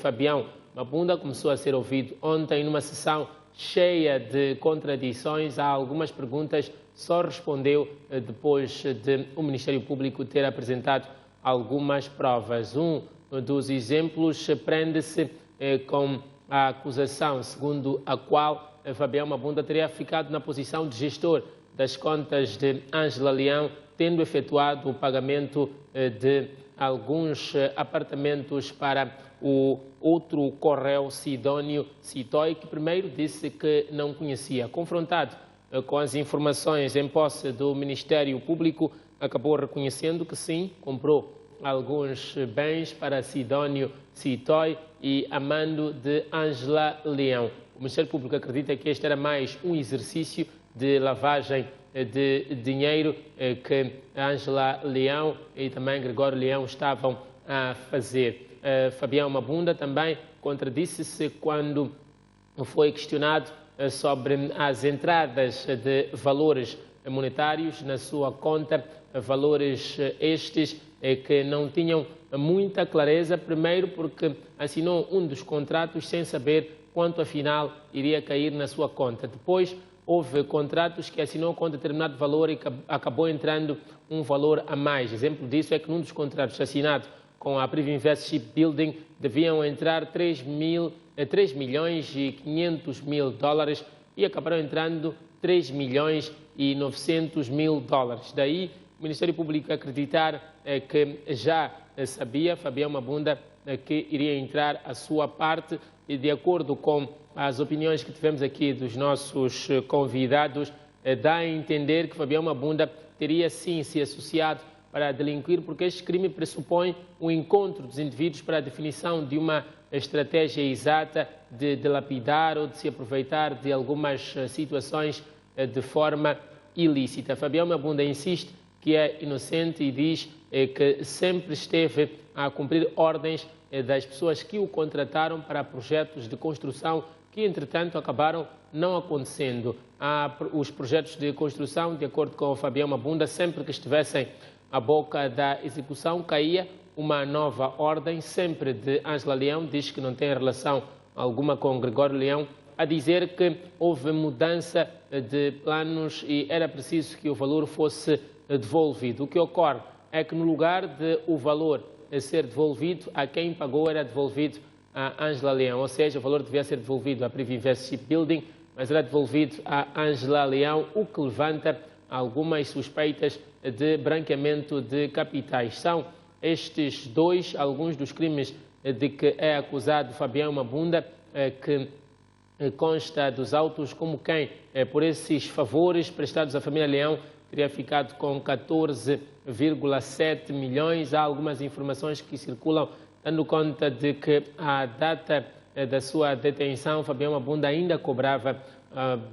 Fabião Mabunda começou a ser ouvido ontem numa sessão cheia de contradições. Há algumas perguntas, só respondeu depois de o Ministério Público ter apresentado algumas provas. Um dos exemplos prende-se com a acusação segundo a qual Fabião Mabunda teria ficado na posição de gestor das contas de Ângela Leão, tendo efetuado o pagamento de alguns apartamentos para o outro Correio Sidónio Sitoy, que primeiro disse que não conhecia. Confrontado com as informações em posse do Ministério Público, acabou reconhecendo que sim, comprou alguns bens para Sidónio Sitoy e a mando de Ângela Leão. O Ministério Público acredita que este era mais um exercício de lavagem de dinheiro que Ângela Leão e também Gregório Leão estavam a fazer. Fabião Mabunda também contradisse-se quando foi questionado sobre as entradas de valores monetários na sua conta, valores estes que não tinham muita clareza, primeiro porque assinou um dos contratos sem saber quanto afinal iria cair na sua conta. Depois houve contratos que assinou com determinado valor e acabou entrando um valor a mais. Exemplo disso é que num dos contratos assinados com a Privinvest Shipbuilding deviam entrar 3 milhões e 500 mil dólares e acabaram entrando 3 milhões e 900 mil dólares. Daí o Ministério Público acreditar que já sabia Fabião Mabunda que iria entrar a sua parte, e de acordo com as opiniões que tivemos aqui dos nossos convidados, dá a entender que Fabião Mabunda teria sim se associado para delinquir, porque este crime pressupõe o encontro dos indivíduos para a definição de uma estratégia exata de dilapidar ou de se aproveitar de algumas situações de forma ilícita. Fabião Mabunda insiste que é inocente e diz que sempre esteve a cumprir ordens das pessoas que o contrataram para projetos de construção que, entretanto, acabaram não acontecendo. Os projetos de construção, de acordo com o Fabião Mabunda, sempre que estivessem à boca da execução, caía uma nova ordem, sempre de Ângela Leão, diz que não tem relação alguma com Gregório Leão, a dizer que houve mudança de planos e era preciso que o valor fosse devolvido. O que ocorre é que no lugar de o valor ser devolvido, a quem pagou era devolvido a Ângela Leão, ou seja, o valor devia ser devolvido à Privinvest Shipbuilding, mas era devolvido a Ângela Leão, o que levanta algumas suspeitas de branqueamento de capitais. São estes alguns dos crimes de que é acusado Fabião Mabunda, que consta dos autos como quem, por esses favores prestados à família Leão, teria ficado com 14,7 milhões. Há algumas informações que circulam dando conta de que à data da sua detenção, Fabião Mabunda ainda cobrava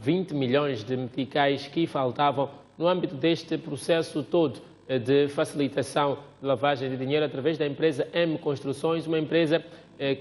20 milhões de meticais que faltavam no âmbito deste processo todo de facilitação de lavagem de dinheiro através da empresa M Construções, uma empresa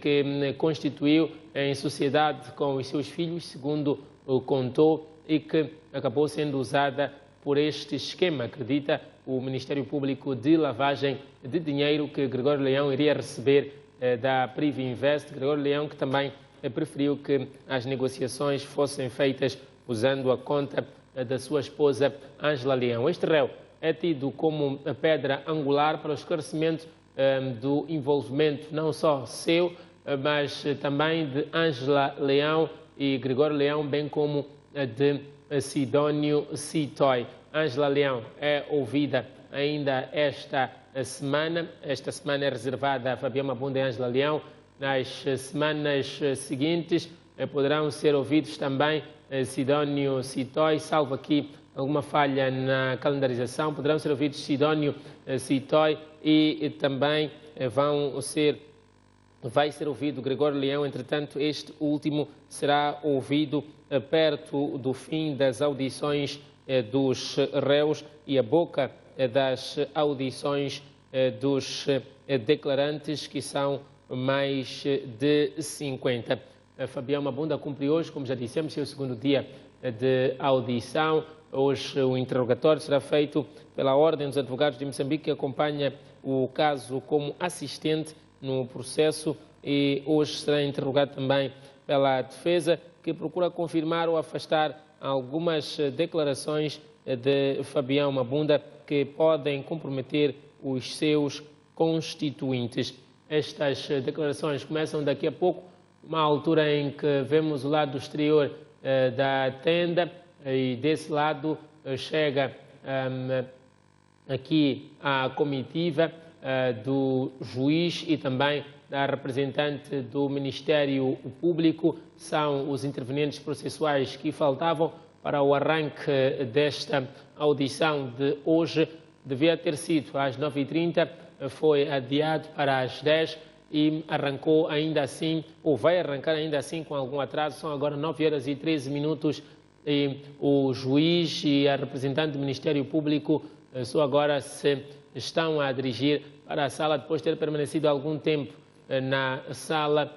que constituiu em sociedade com os seus filhos, segundo contou, e que acabou sendo usada por este esquema, acredita o Ministério Público, de lavagem de dinheiro que Gregório Leão iria receber da Privinvest. Gregório Leão que também preferiu que as negociações fossem feitas usando a conta da sua esposa Ângela Leão. Este réu é tido como a pedra angular para o esclarecimento do envolvimento não só seu, mas também de Ângela Leão e Gregório Leão, bem como de Sidónio Sitoy. Ângela Leão é ouvida ainda esta semana. Esta semana é reservada a Fabião Mabunda e Ângela Leão. Nas semanas seguintes poderão ser ouvidos também Sidónio Sitoy, salvo aqui alguma falha na calendarização, poderão ser ouvidos Sidónio Sitoy e também vai ser ouvido Gregório Leão. Entretanto, este último será ouvido perto do fim das audições dos réus e a boca das audições dos declarantes, que são mais de 50. Fabião Mabunda cumpre hoje, como já dissemos, seu segundo dia de audição. Hoje o interrogatório será feito pela Ordem dos Advogados de Moçambique, que acompanha o caso como assistente no processo. e hoje será interrogado também pela defesa, que procura confirmar ou afastar algumas declarações de Fabião Mabunda que podem comprometer os seus constituintes. Estas declarações começam daqui a pouco, uma altura em que vemos o lado exterior da tenda e desse lado chega aqui a comitiva do juiz e também da representante do Ministério Público. São os intervenientes processuais que faltavam para o arranque desta audição de hoje. Devia ter sido às 9h30, foi adiado para as 10 e arrancou ainda assim, ou vai arrancar ainda assim com algum atraso. São agora 9h13 e o juiz e a representante do Ministério Público só agora se estão a dirigir para a sala depois de ter permanecido algum tempo na sala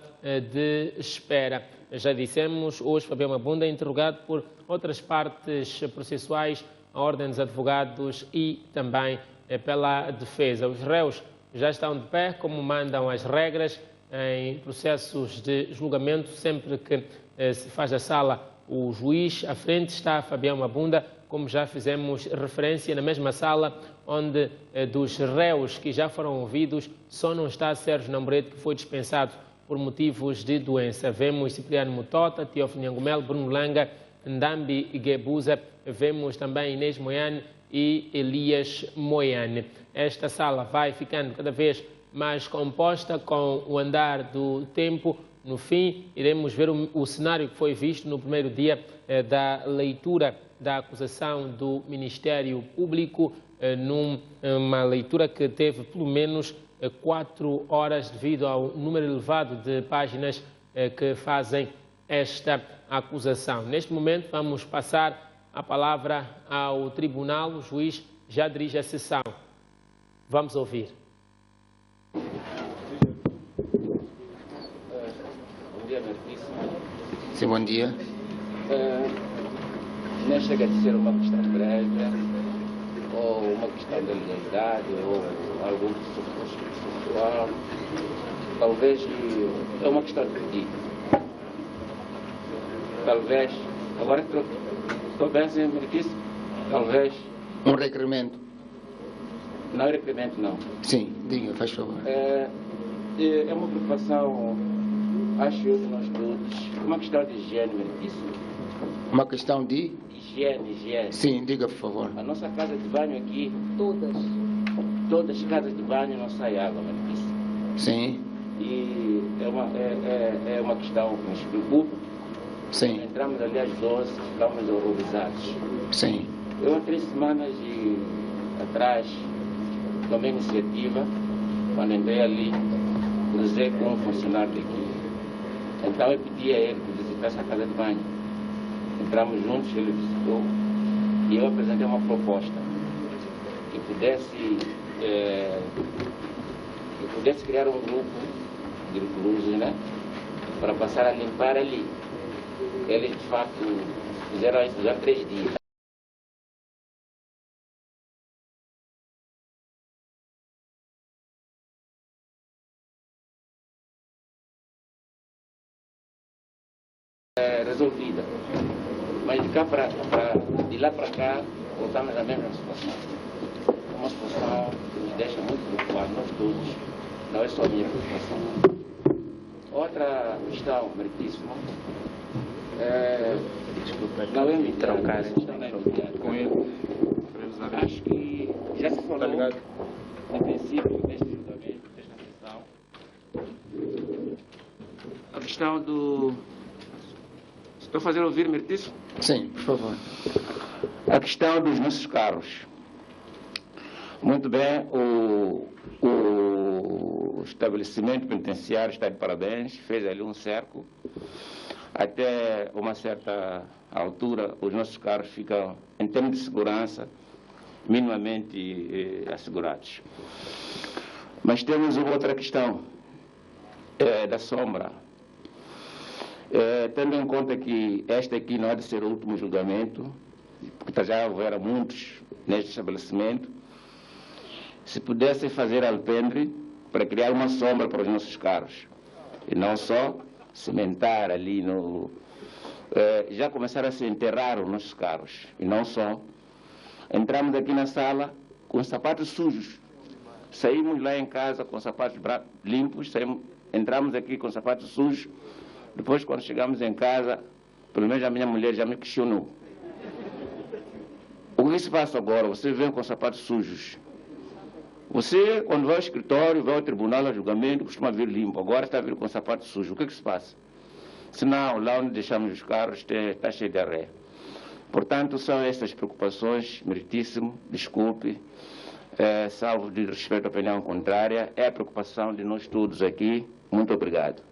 de espera. Já dissemos, hoje Fabião Mabunda é interrogado por outras partes processuais, a Ordem dos Advogados e também pela defesa. Os réus já estão de pé, como mandam as regras em processos de julgamento. Sempre que se faz a sala, o juiz, à frente está Fabião Mabunda, como já fizemos referência, na mesma sala onde dos réus que já foram ouvidos, só não está Sérgio Namorete, que foi dispensado por motivos de doença. Vemos Cipriano Mutota, Teófilo Nhangumel, Bruno Langa, Ndambi Gebuza, vemos também Inês Moiane e Elias Moiane. Esta sala vai ficando cada vez mais composta com o andar do tempo. No fim, iremos ver o cenário que foi visto no primeiro dia da leitura da acusação do Ministério Público, numa leitura que teve pelo menos 4 horas devido ao número elevado de páginas que fazem esta acusação. Neste momento vamos passar a palavra ao tribunal. O juiz já dirige a sessão. Vamos ouvir. Bom dia, meu filho. Sim, bom dia. Não chega a ser uma questão breve, ou uma questão de legalidade, ou algum pessoal. Talvez é uma questão de pedido. Talvez, agora estou bem sem benefício, talvez. Um requerimento? Não é requerimento, não. Sim, diga, faz favor. É uma preocupação, acho eu, de nós todos, uma questão de higiene, benefício. Uma questão de? Higiene. Sim, diga, por favor. A nossa casa de banho aqui, todas as casas de banho não sai água, benefício. Sim. E é uma questão que nos preocupa. Sim. Entramos ali às 12, ficamos horrorizados. Sim. Eu há 3 semanas atrás tomei iniciativa, quando entrei ali, cruzei com um funcionário daqui. Então eu pedi a ele que visitasse a casa de banho. Entramos juntos, ele visitou e eu apresentei uma proposta que pudesse criar um grupo de reclusos, né, para passar a limpar ali. Eles, de fato, fizeram isso já 3 dias. Resolvida. Mas de lá para cá, voltamos à mesma situação. Uma situação que nos deixa muito preocupados, nós todos. Não é só a minha preocupação. Outra questão, meritíssima, não é imitar, com ele. Acho que já se falou no princípio deste julgamento, desta sessão, a questão do... Estou fazendo ouvir, meritíssimo? Sim, por favor. A questão dos nossos carros. Muito bem, o estabelecimento penitenciário está de parabéns, fez ali um cerco. Até uma certa altura, os nossos carros ficam, em termos de segurança, minimamente assegurados. Mas temos uma outra questão, da sombra. Tendo em conta que este aqui não há de ser o último julgamento, porque já houveram muitos neste estabelecimento, se pudesse fazer alpendre para criar uma sombra para os nossos carros. E não só cimentar ali no... já começaram a se enterrar os nossos carros. E não só. Entramos aqui na sala com sapatos sujos. Saímos lá em casa com sapatos limpos, entramos aqui com sapatos sujos. Depois, quando chegamos em casa, pelo menos a minha mulher já me questionou. O que se passa agora? Você vem com sapatos sujos. Você, quando vai ao escritório, vai ao tribunal, ao julgamento, costuma vir limpo. Agora está a vir com sapatos sujos. O que se passa? Senão, lá onde deixamos os carros, está cheio de areia. Portanto, são essas preocupações, meritíssimo, desculpe, salvo de respeito à opinião contrária, é a preocupação de nós todos aqui. Muito obrigado.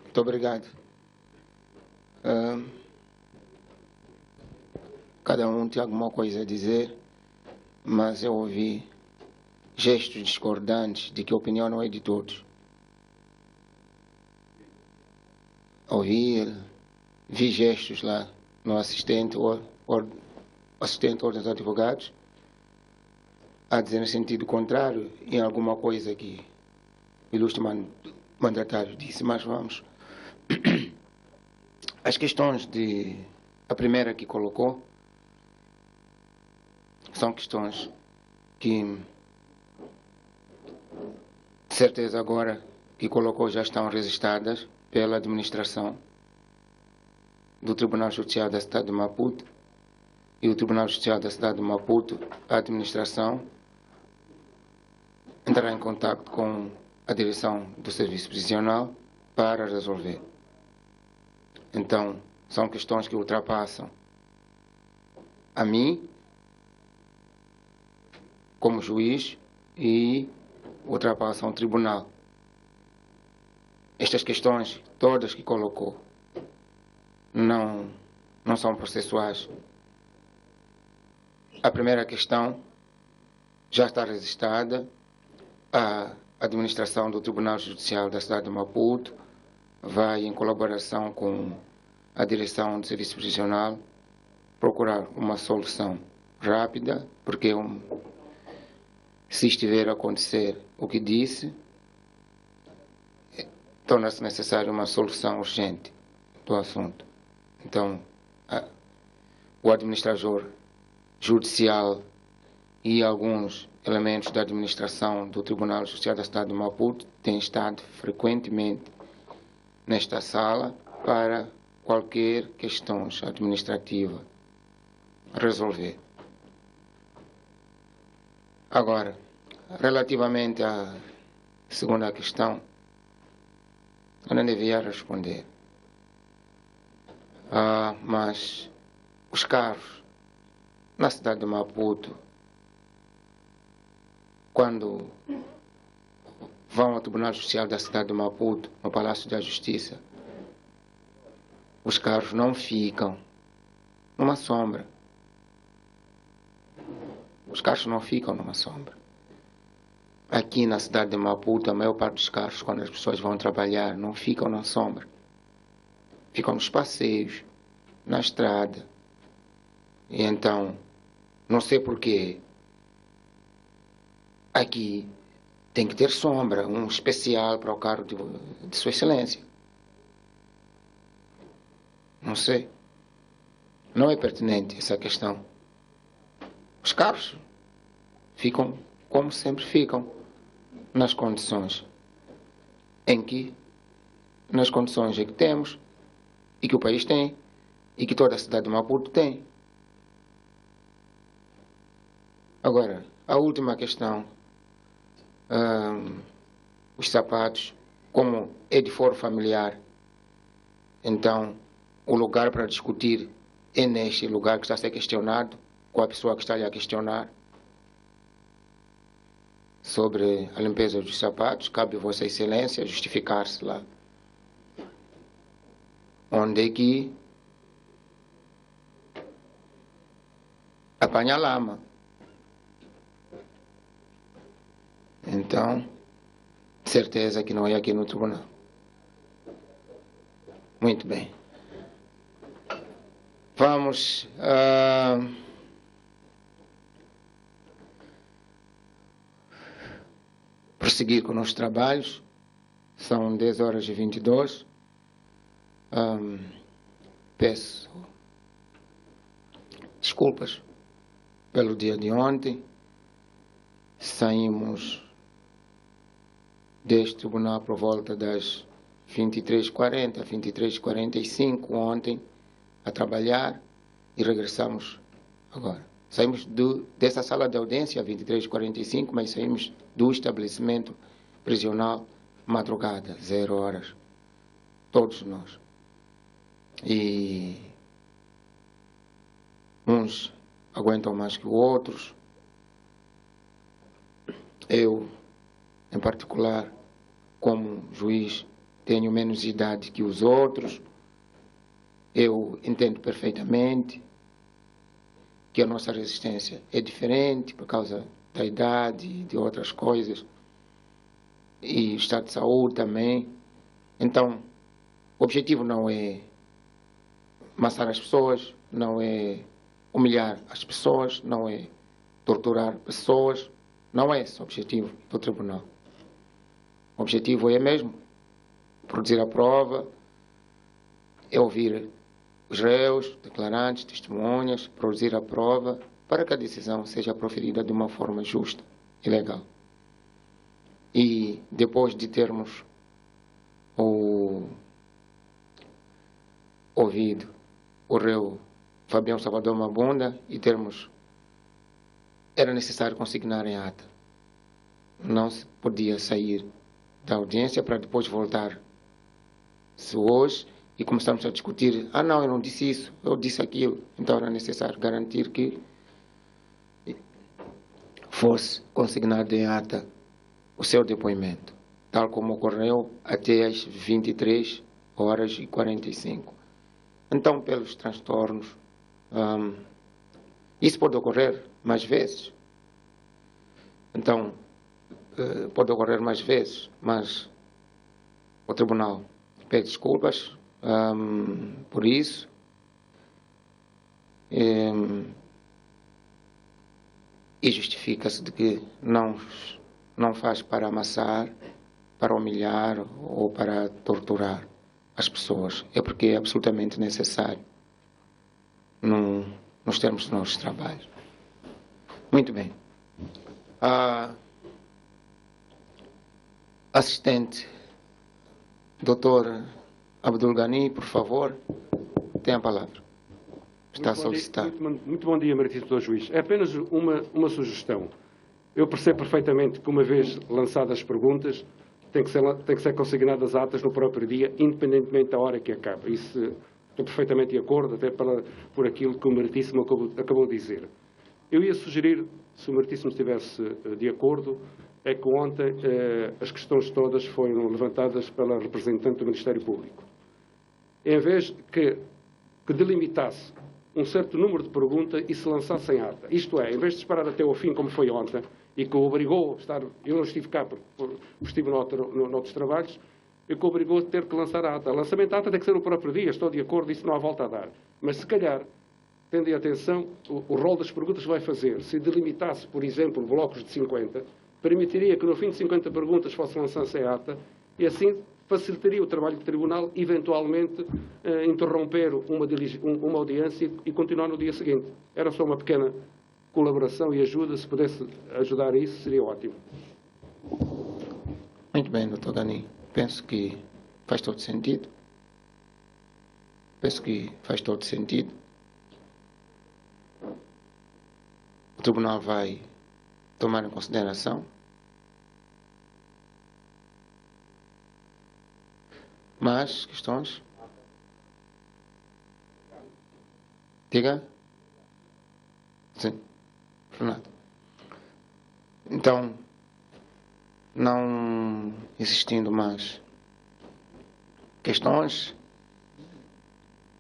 Muito obrigado. Cada um tem alguma coisa a dizer, mas eu ouvi gestos discordantes de que a opinião não é de todos. Vi gestos lá no assistente ou dos advogados a dizer no sentido contrário em alguma coisa que o ilustre mandatário disse, mas vamos. As questões a primeira que colocou são questões que, de certeza agora que colocou, já estão registradas pela administração do Tribunal Judicial da cidade de Maputo, e o Tribunal Judicial da cidade de Maputo, a administração, entrará em contato com a direção do serviço prisional para resolver. Então, são questões que ultrapassam a mim, como juiz, e ultrapassam o tribunal. Estas questões, todas que colocou, não são processuais. A primeira questão já está registrada. A administração do Tribunal Judicial da cidade de Maputo vai, em colaboração com a direção do serviço prisional, procurar uma solução rápida, porque se estiver a acontecer o que disse, torna-se necessária uma solução urgente do assunto. Então, o administrador judicial e alguns elementos da administração do Tribunal Judicial da cidade de Maputo têm estado frequentemente nesta sala para qualquer questão administrativa resolver. Agora, relativamente à segunda questão, eu não devia responder. Mas os carros na cidade de Maputo, quando vão ao Tribunal Judicial da cidade de Maputo, no Palácio da Justiça, os carros não ficam numa sombra. Os carros não ficam numa sombra. Aqui na cidade de Maputo, a maior parte dos carros, quando as pessoas vão trabalhar, não ficam na sombra. Ficam nos passeios, na estrada. E então, não sei porquê, aqui tem que ter sombra, um especial para o carro de Sua Excelência. Não sei. Não é pertinente essa questão. Os carros ficam como sempre ficam, nas condições em que temos, e que o país tem, e que toda a cidade de Maputo tem. Agora, a última questão, os sapatos, como é de foro familiar, então o lugar para discutir é neste lugar que está a ser questionado, com a pessoa que está ali a questionar sobre a limpeza dos sapatos. Cabe a Vossa Excelência justificar-se lá. Onde é que apanha lama. Então, certeza que não é aqui no tribunal. Muito bem. Vamos prosseguir com nossos trabalhos. São 10h22. Peço desculpas pelo dia de ontem. Saímos deste tribunal por volta das 23h40, 23h45 ontem a trabalhar e regressamos agora. Saímos dessa sala de audiência às 23h45, mas saímos do estabelecimento prisional madrugada, 0 horas, todos nós. E uns aguentam mais que outros. Eu, em particular, como juiz, tenho menos idade que os outros. Eu entendo perfeitamente que a nossa resistência é diferente por causa da idade e de outras coisas, e estado de saúde também. Então, o objetivo não é amassar as pessoas, não é humilhar as pessoas, não é torturar pessoas, não é esse o objetivo do tribunal. O objetivo é mesmo produzir a prova, é ouvir os réus, declarantes, testemunhas, produzir a prova para que a decisão seja proferida de uma forma justa e legal. E depois de termos ouvido o réu Fabião Salvador Mabunda e era necessário consignar em ata. Não se podia sair da audiência para depois voltar-se hoje e começamos a discutir: não, eu não disse isso, eu disse aquilo. Então era necessário garantir que fosse consignado em ata o seu depoimento, tal como ocorreu até às 23h45. Então, pelos transtornos, isso pode ocorrer mais vezes. Então, pode ocorrer mais vezes, mas o tribunal pede desculpas por isso. E justifica-se de que não faz para amassar, para humilhar ou para torturar as pessoas. É porque é absolutamente necessário nos termos dos nossos trabalhos. Muito bem. Assistente, Dr. Abdul Ghani, por favor, tem a palavra. Está solicitado. Muito bom dia, meritíssimo Dr. Juiz. É apenas uma sugestão. Eu percebo perfeitamente que, uma vez lançadas as perguntas, tem que ser consignadas atas no próprio dia, independentemente da hora que acaba. Isso estou perfeitamente de acordo, até por aquilo que o meritíssimo acabou de dizer. Eu ia sugerir, se o meritíssimo estivesse de acordo, é que ontem as questões todas foram levantadas pela representante do Ministério Público. Em vez que delimitasse um certo número de perguntas e se lançasse em ata. Isto é, em vez de esperar até ao fim, como foi ontem, e que o obrigou a estar... Eu não estive cá, porque estive noutros trabalhos, e que o obrigou a ter que lançar a ata. O lançamento da ata tem que ser no próprio dia, estou de acordo, isso não há volta a dar. Mas, se calhar, tendo em atenção o rol das perguntas que vai fazer, se delimitasse, por exemplo, blocos de 50, permitiria que no fim de 50 perguntas fosse lançar-se a ata, e assim facilitaria o trabalho do tribunal, eventualmente interromper uma audiência e continuar no dia seguinte. Era só uma pequena colaboração e ajuda, se pudesse ajudar a isso, seria ótimo. Muito bem, Dr. Ghani. Penso que faz todo sentido. O tribunal vai tomar em consideração. Mais questões? Diga? Sim. Renato. Então, não existindo mais questões,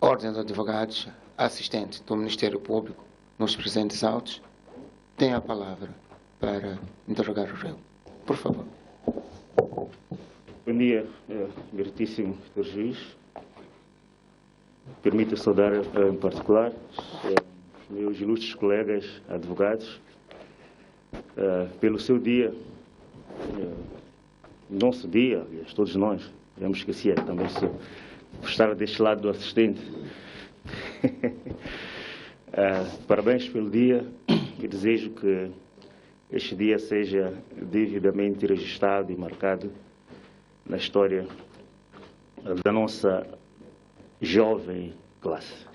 ordem dos advogados, assistente do Ministério Público, nos presentes autos, tem a palavra para interrogar o réu. Por favor. Bom dia, meritíssimo Dr. Juiz. Permita saudar em particular os meus ilustres colegas advogados pelo seu dia nosso dia, aliás, todos nós, já me esquecia também sou, estar deste lado do assistente. Parabéns pelo dia e desejo que este dia seja devidamente registrado e marcado na história da nossa jovem classe.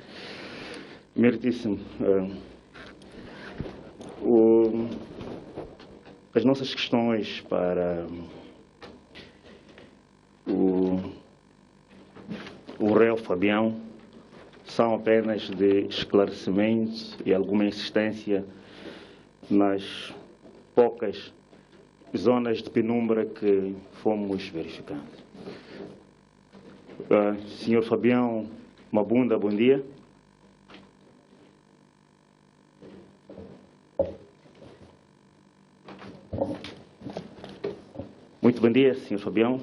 Meritíssimo, as nossas questões para o réu Fabião são apenas de esclarecimento e alguma insistência nas poucas zonas de penumbra que fomos verificando. Senhor Fabião Mabunda, bom dia. Muito bom dia, Sr. Fabião.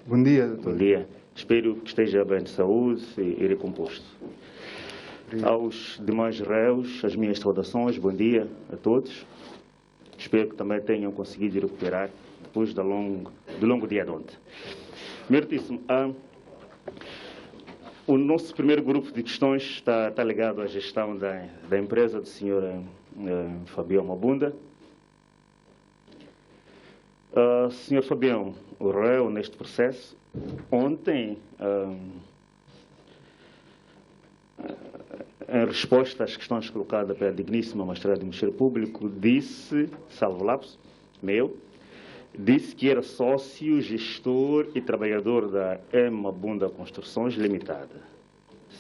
Bom dia, doutor. Bom dia. Espero que esteja bem de saúde e recomposto. Obrigado. Aos demais réus, as minhas saudações. Bom dia a todos. Espero que também tenham conseguido recuperar depois do longo dia de ontem. Meritíssimo, o nosso primeiro grupo de questões está ligado à gestão da empresa do Sr. Fabião Mabunda. Sr. Fabião, o réu neste processo, ontem, em resposta às questões colocadas pela digníssima magistrada do Ministério Público, disse, salvo lapso meu, disse que era sócio, gestor e trabalhador da Mabunda Construções Limitada,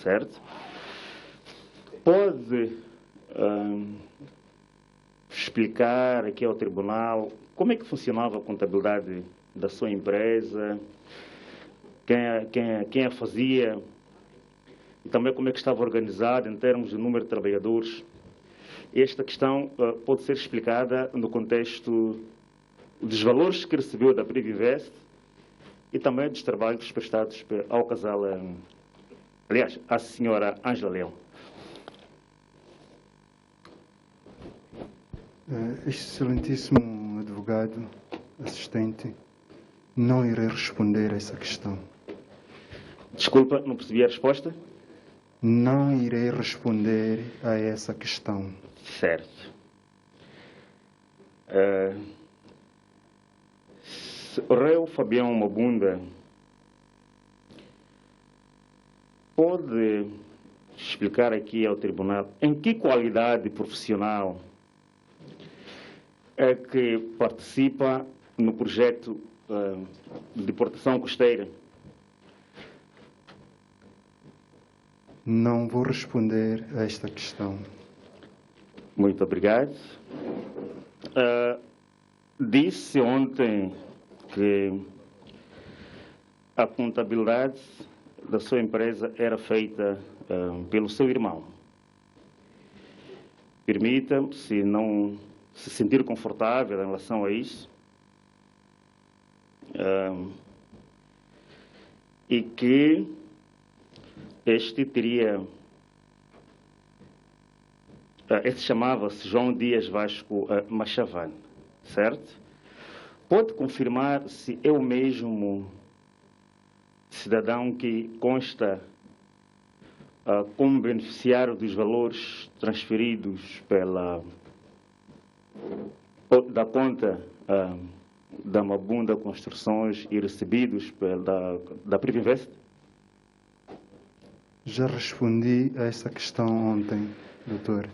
certo? Pode explicar aqui ao tribunal como é que funcionava a contabilidade da sua empresa, quem a fazia, e também como é que estava organizada em termos de número de trabalhadores. Esta questão pode ser explicada no contexto dos valores que recebeu da Privivest e também dos trabalhos prestados ao casal, aliás, à senhora Ângela Leão. Excelentíssimo advogado, assistente, não irei responder a essa questão. Desculpa, não percebi a resposta? Não irei responder a essa questão. Certo. O réu Fabião Mabunda pode explicar aqui ao tribunal em que qualidade profissional é que participa no projeto de proteção costeira? Não vou responder a esta questão. Muito obrigado. Disse ontem que a contabilidade da sua empresa era feita pelo seu irmão. Permita-me, se não se sentir confortável em relação a isso, e que este teria, este chamava-se João Dias Vasco Machavane, certo? Pode confirmar se é o mesmo cidadão que consta como beneficiário dos valores transferidos da conta da Mabunda Construções e recebidos da Privivest? Já respondi a essa questão ontem, doutor.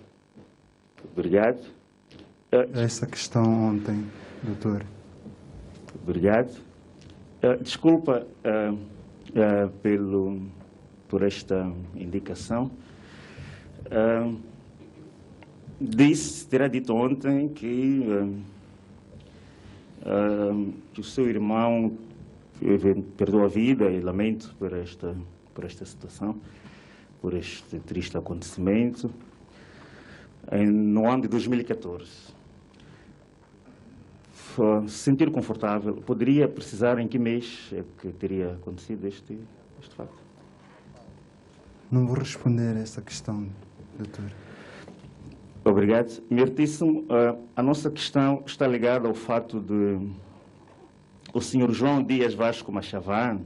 Obrigado. A essa questão ontem, doutor. Obrigado. Desculpa por esta indicação. Terá dito ontem que o seu irmão perdeu a vida, e lamento por esta situação, por este triste acontecimento, no ano de 2014. Se sentir confortável, poderia precisar em que mês é que teria acontecido este fato? Não vou responder a essa questão, doutor. Obrigado. Meritíssimo, a nossa questão está ligada ao fato de o Sr. João Dias Vasco Machavan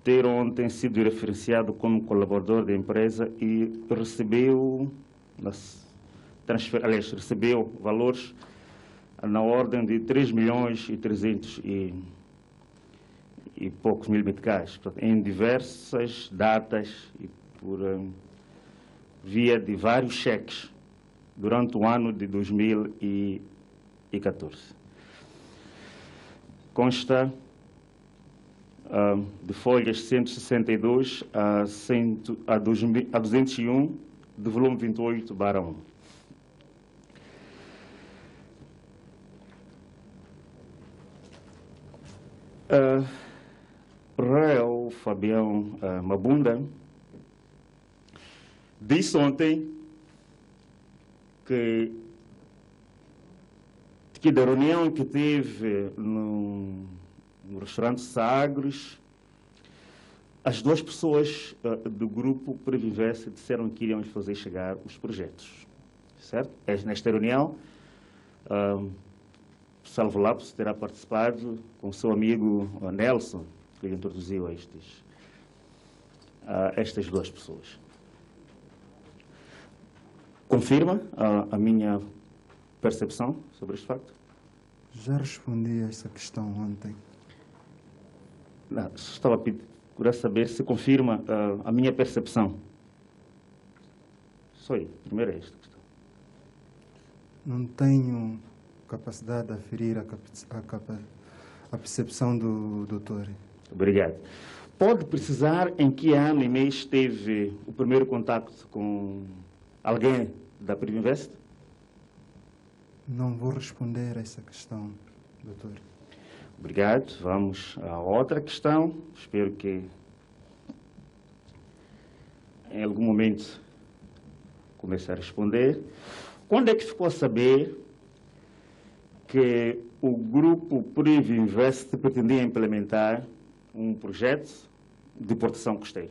ter ontem sido referenciado como colaborador da empresa e recebeu, recebeu valores na ordem de 3.300.000 e poucos mil meticais, em diversas datas e por via de vários cheques durante o ano de 2014. Consta de folhas 162 a 201 de volume 28/1. Réu Fabião Mabunda disse ontem que da reunião que teve no restaurante Sagres, as duas pessoas do grupo Previnvest disseram que iriam fazer chegar os projetos, certo? Nesta reunião, salvo lapso, terá participado com seu amigo Nelson, que lhe introduziu estas duas pessoas. Confirma a minha percepção sobre este facto? Já respondi a essa questão ontem. Não, estava a procurar saber se confirma a minha percepção. Só aí, primeiro é esta questão. Não tenho capacidade de aferir a percepção do doutor. Obrigado. Pode precisar em que ano e mês teve o primeiro contacto com alguém da Previnvest? Não vou responder a essa questão, doutor. Obrigado. Vamos à outra questão. Espero que em algum momento comece a responder. Quando é que ficou a saber que o grupo Previnvest pretendia implementar um projeto de proteção costeira?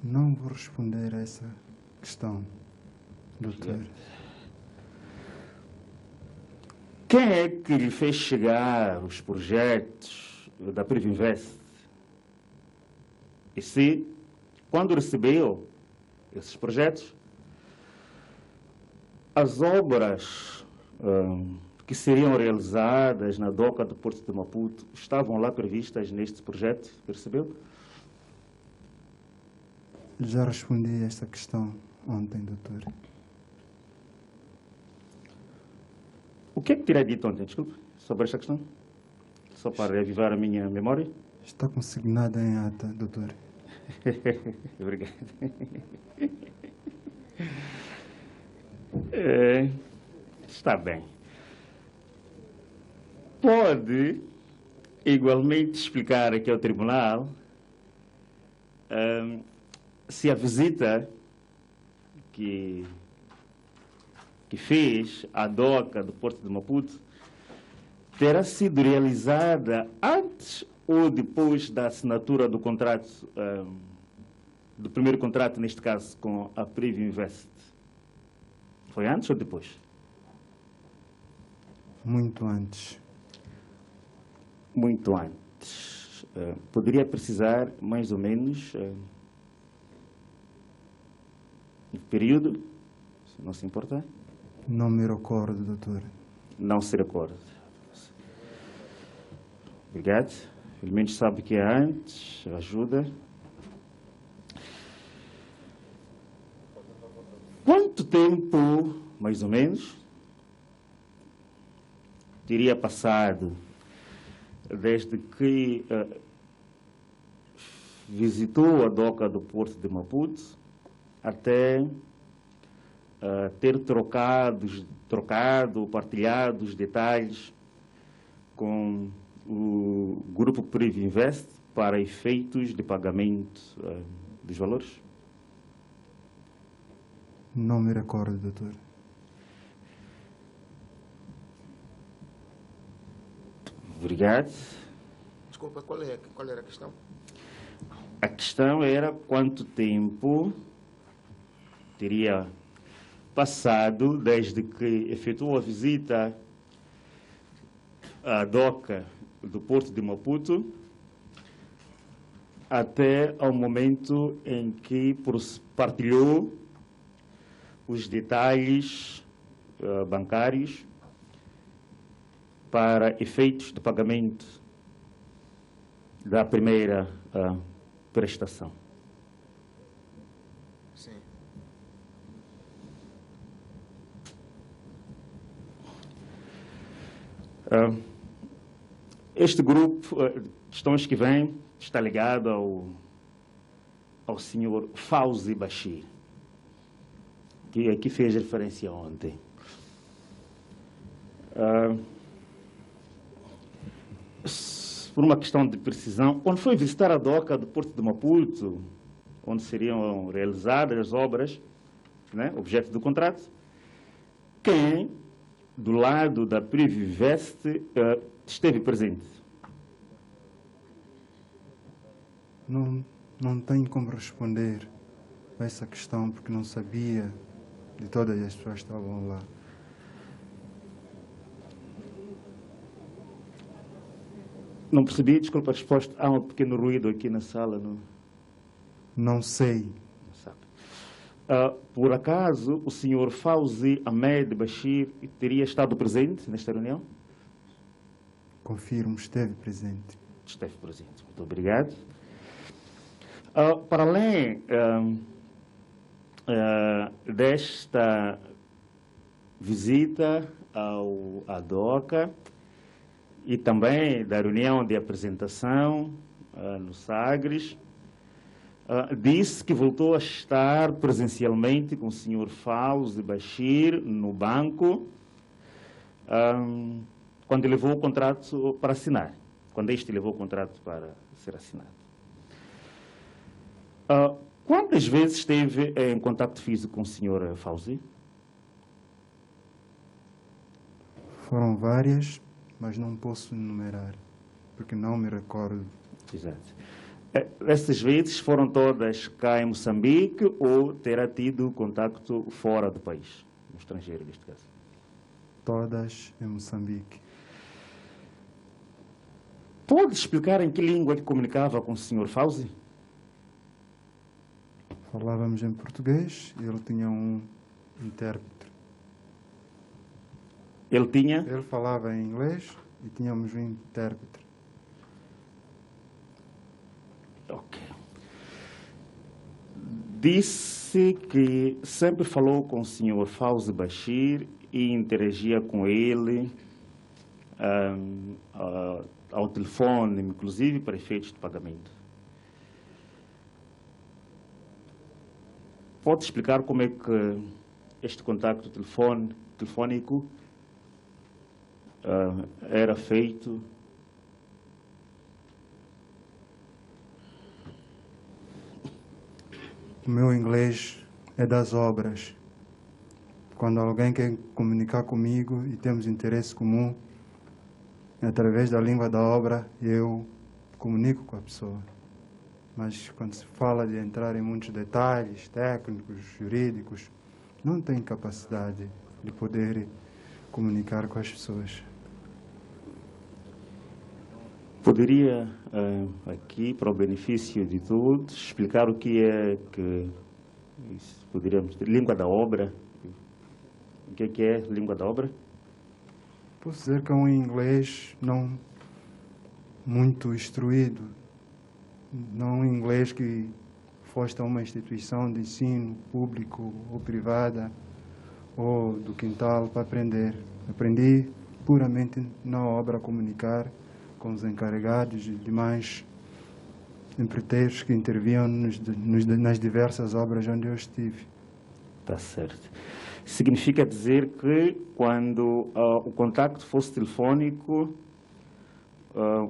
Não vou responder a essa questão, doutor. Quem é que lhe fez chegar os projetos da Previnvest? E se, quando recebeu esses projetos, as obras que seriam realizadas na doca do Porto de Maputo estavam lá previstas neste projeto? Percebeu? Já respondi a essa questão ontem, doutor. O que é que teria dito ontem, desculpe, sobre esta questão? Só para reavivar a minha memória? Está consignada em ata, doutor. Obrigado. Está bem. Pode igualmente explicar aqui ao tribunal se a visita que fez à doca do Porto de Maputo terá sido realizada antes ou depois da assinatura do contrato, do primeiro contrato, neste caso, com a Previnvest? Foi antes ou depois? Muito antes. Muito antes. Poderia precisar, mais ou menos, um período, se não se importar? Não me recordo, doutor. Não se recorda. Obrigado. Pelo menos sabe que é antes, ajuda. Quanto tempo, mais ou menos, teria passado desde que visitou a doca do Porto de Maputo até ter partilhado os detalhes com o grupo Previnvest para efeitos de pagamento dos valores? Não me recordo, doutor. Obrigado. Desculpa, qual era a questão? A questão era quanto tempo teria passado, desde que efetuou a visita à doca do Porto de Maputo, até ao momento em que partilhou os detalhes bancários para efeitos de pagamento da primeira prestação. Sim. Este grupo de questões que vem está ligado ao senhor Fauzi Bashir, que aqui fez referência ontem. Por uma questão de precisão, quando foi visitar a doca do Porto de Maputo, onde seriam realizadas as obras, né, objeto do contrato, quem, do lado da Privivest, esteve presente? Não tenho como responder a essa questão, porque não sabia de todas as pessoas que estavam lá. Não percebi, desculpa a resposta. Há um pequeno ruído aqui na sala. Não sei. Não sabe. Por acaso, o senhor Fauzi Ahmed Bashir teria estado presente nesta reunião? Confirmo, esteve presente. Esteve presente. Muito obrigado. Para além desta visita à DOCA e também da reunião de apresentação no Sagres, disse que voltou a estar presencialmente com o senhor Fauzi Bashir no banco quando levou o contrato para assinar, quando este levou o contrato para ser assinado. Quantas vezes esteve em contato físico com o senhor Fauzi? Foram várias, mas não posso enumerar, porque não me recordo. Exato. Essas vezes foram todas cá em Moçambique ou terá tido contato fora do país, no estrangeiro neste caso? Todas em Moçambique. Pode explicar em que língua que comunicava com o senhor Fauzi? Falávamos em português e ele tinha um intérprete. Ele tinha? Ele falava em inglês e tínhamos um intérprete. Ok. Disse que sempre falou com o senhor Fauzi Bashir e interagia com ele ao telefone, inclusive para efeitos de pagamento. Pode explicar como é que este contacto telefônico era feito? O meu inglês é das obras. Quando alguém quer comunicar comigo e temos interesse comum, através da língua da obra, eu comunico com a pessoa. Mas quando se fala de entrar em muitos detalhes técnicos, jurídicos, não tenho capacidade de poder comunicar com as pessoas. Poderia, aqui, para o benefício de todos, explicar o que é que poderíamos dizer, língua da obra? O que é língua da obra? Posso dizer que é um inglês não muito instruído, não um inglês que foste a uma instituição de ensino público ou privada ou do quintal para aprender. Aprendi puramente na obra a comunicar com os encarregados e demais empreiteiros que interviam nas diversas obras onde eu estive. Está certo. Significa dizer que quando o contacto fosse telefônico,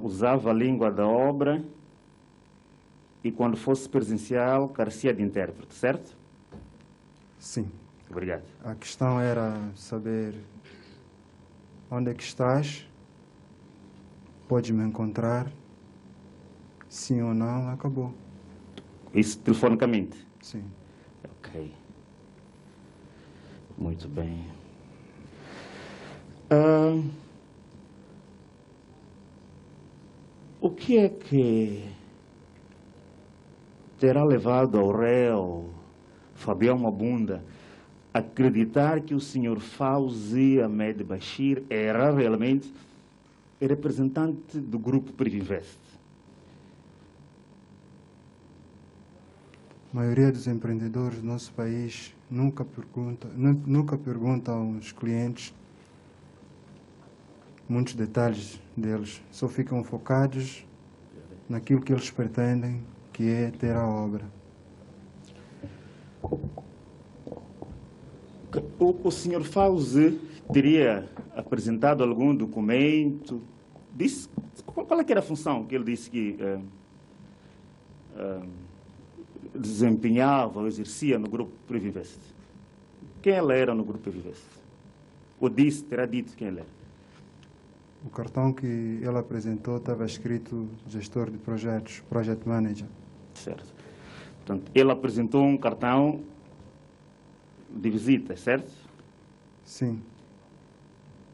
usava a língua da obra e quando fosse presencial, carecia de intérprete, certo? Sim. Obrigado. A questão era saber onde é que estás, podes me encontrar, sim ou não, acabou. Isso telefonicamente? Sim. Ok. Muito bem. O que é que terá levado ao réu Fabião Mabunda a acreditar que o senhor Fauzi Ahmed Bashir era realmente representante do grupo Privinvest? A maioria dos empreendedores do nosso país nunca pergunta aos clientes muitos detalhes deles. Só ficam focados naquilo que eles pretendem, que é ter a obra. O senhor Fauzi teria apresentado algum documento? Qual é que era a função que ele disse que desempenhava ou exercia no grupo Privinvest? Quem ela era no grupo Privinvest? Ou terá dito quem ela era? O cartão que ele apresentou estava escrito gestor de projetos, project manager. Certo. Portanto, ele apresentou um cartão de visita, certo? Sim.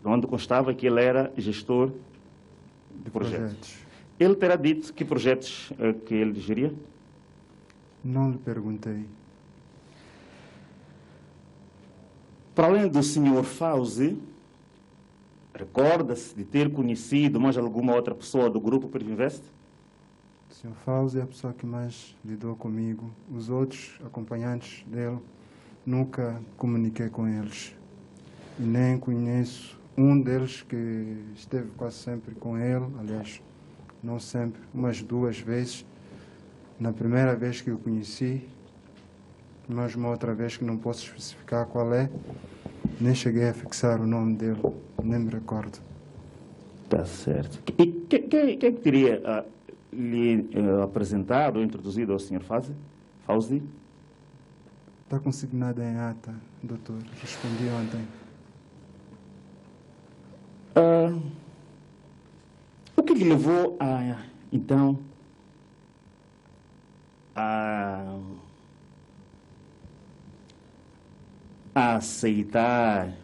Onde constava que ele era gestor de projetos. Ele terá dito que projetos que ele geria? Não lhe perguntei. Para além do senhor Fauzi, recorda-se de ter conhecido mais alguma outra pessoa do grupo Privinvest? O Sr. Fauzi é a pessoa que mais lidou comigo. Os outros acompanhantes dele, nunca comuniquei com eles. E nem conheço um deles que esteve quase sempre com ele, aliás, não sempre, umas 2 vezes. Na primeira vez que o conheci, mas uma outra vez que não posso especificar qual é, nem cheguei a fixar o nome dele, nem me recordo. Está certo. E quem é que teria lhe apresentado ou introduzido ao Sr. Fauzi? Está consignado em ata, doutor. Respondi ontem. O que lhe levou então, a aceitar,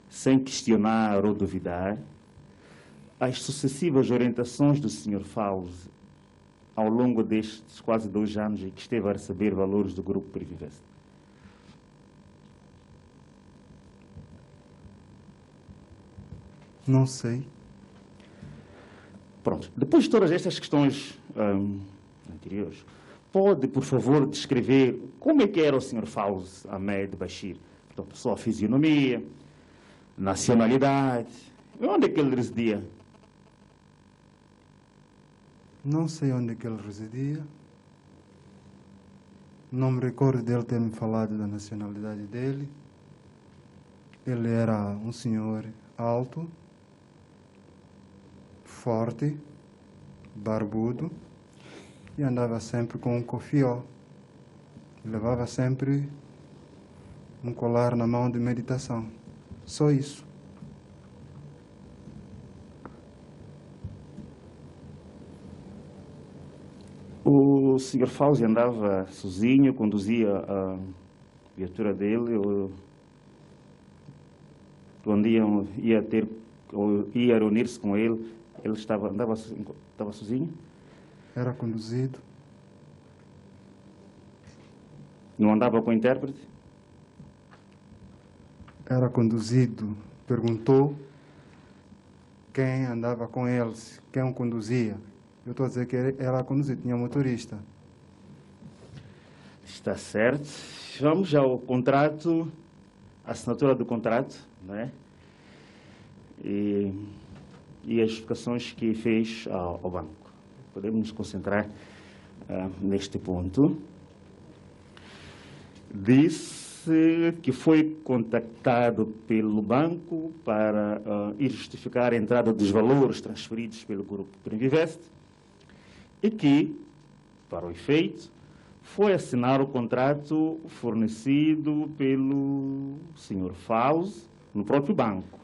sem questionar ou duvidar, as sucessivas orientações do Sr. Fauzi ao longo destes quase 2 anos em que esteve a receber valores do grupo Privinvest? Não sei. Pronto. Depois de todas estas questões anteriores, pode, por favor, descrever como é que era o Sr. Fauzi Ahmed Bashir? Portanto, sua fisionomia, nacionalidade, onde é que ele residia? Não sei onde é que ele residia. Não me recordo dele ter me falado da nacionalidade dele. Ele era um senhor alto, forte, barbudo, e andava sempre com um cofió. Levava sempre um colar na mão de meditação. Só isso. O Sr. Fauzi andava sozinho, conduzia a viatura dele, ou quando ia reunir-se com ele, ele andava sozinho? Era conduzido. Não andava com o intérprete? Era conduzido. Perguntou quem andava com eles, quem o conduzia. Eu estou a dizer que era conduzido, tinha motorista. Está certo. Vamos ao contrato, a assinatura do contrato, não é? E as explicações que fez ao banco. Podemos nos concentrar neste ponto. Disse que foi contactado pelo banco para ir justificar a entrada dos valores transferidos pelo grupo Privinvest e que, para o efeito, foi assinar o contrato fornecido pelo Sr. Fauzi no próprio banco.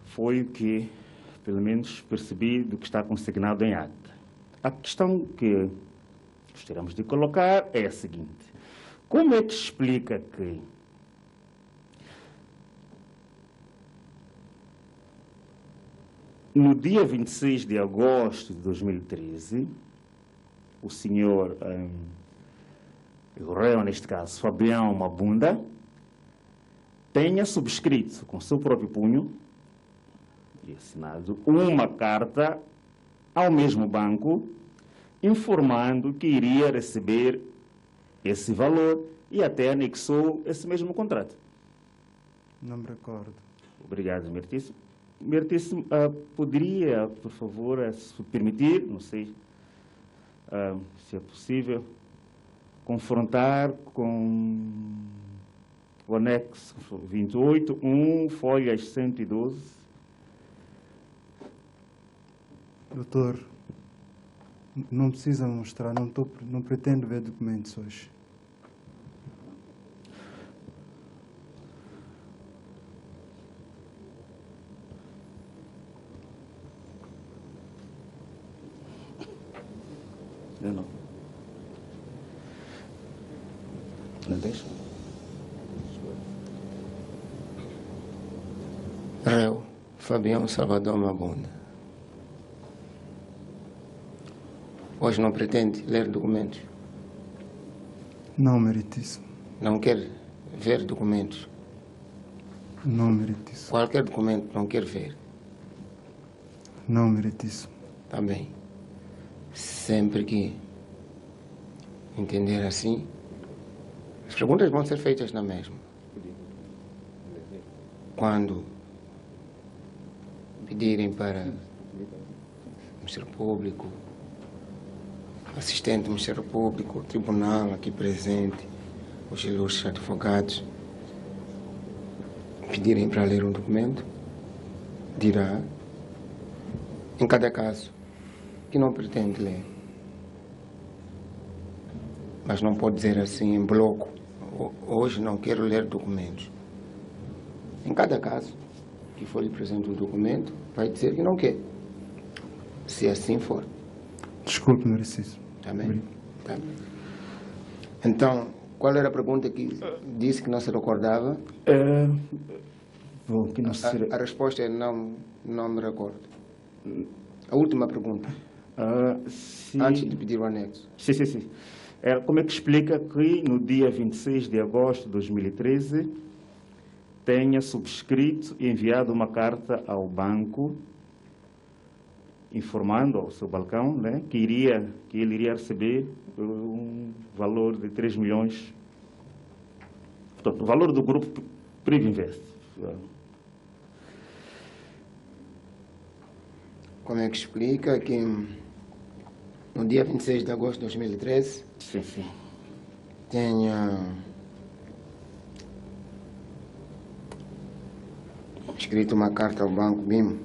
Foi o que, pelo menos, percebi do que está consignado em ata. A questão que gostaríamos de colocar é a seguinte. Como é que explica que no dia 26 de agosto de 2013, o senhor, o réu, neste caso, Fabião Mabunda, tenha subscrito com seu próprio punho e assinado uma carta ao mesmo banco informando que iria receber esse valor e até anexou esse mesmo contrato? Não me recordo. Obrigado, Mertíssimo. Mertíssimo, poderia, por favor, se permitir, não sei se é possível, confrontar com o anexo 28, 1, folhas 112. Doutor, não precisa mostrar, não pretendo ver documentos hoje. Não. Não deixa? Réu Fabião Salvador Mabunda. Hoje não pretende ler documentos? Não, meritíssimo. Não quer ver documentos? Não, meritíssimo. Qualquer documento não quer ver? Não, meritíssimo. Tá bem. Sempre que entender assim, as perguntas vão ser feitas na mesma. Quando pedirem para o Ministério Público, assistente do Ministério Público, o tribunal aqui presente, os ilustres advogados, pedirem para ler um documento, dirá, em cada caso, que não pretende ler. Mas não pode dizer assim em bloco, hoje não quero ler documentos. Em cada caso que for lhe apresentado o documento, vai dizer que não quer. Se assim for. Desculpe, meritíssimo. Tá bem? Tá. Então, qual era a pergunta que disse que não se recordava? Bom, que não se... A resposta é não me recordo. A última pergunta. Antes de pedir o anexo. Sim. Como é que explica que no dia 26 de agosto de 2013 tenha subscrito e enviado uma carta ao banco informando ao seu balcão, né, que ele iria receber um valor de 3 milhões, portanto, o valor do grupo Privinvest. Como é que explica que no dia 26 de agosto de 2013 Sim. tenha escrito uma carta ao Banco BIM?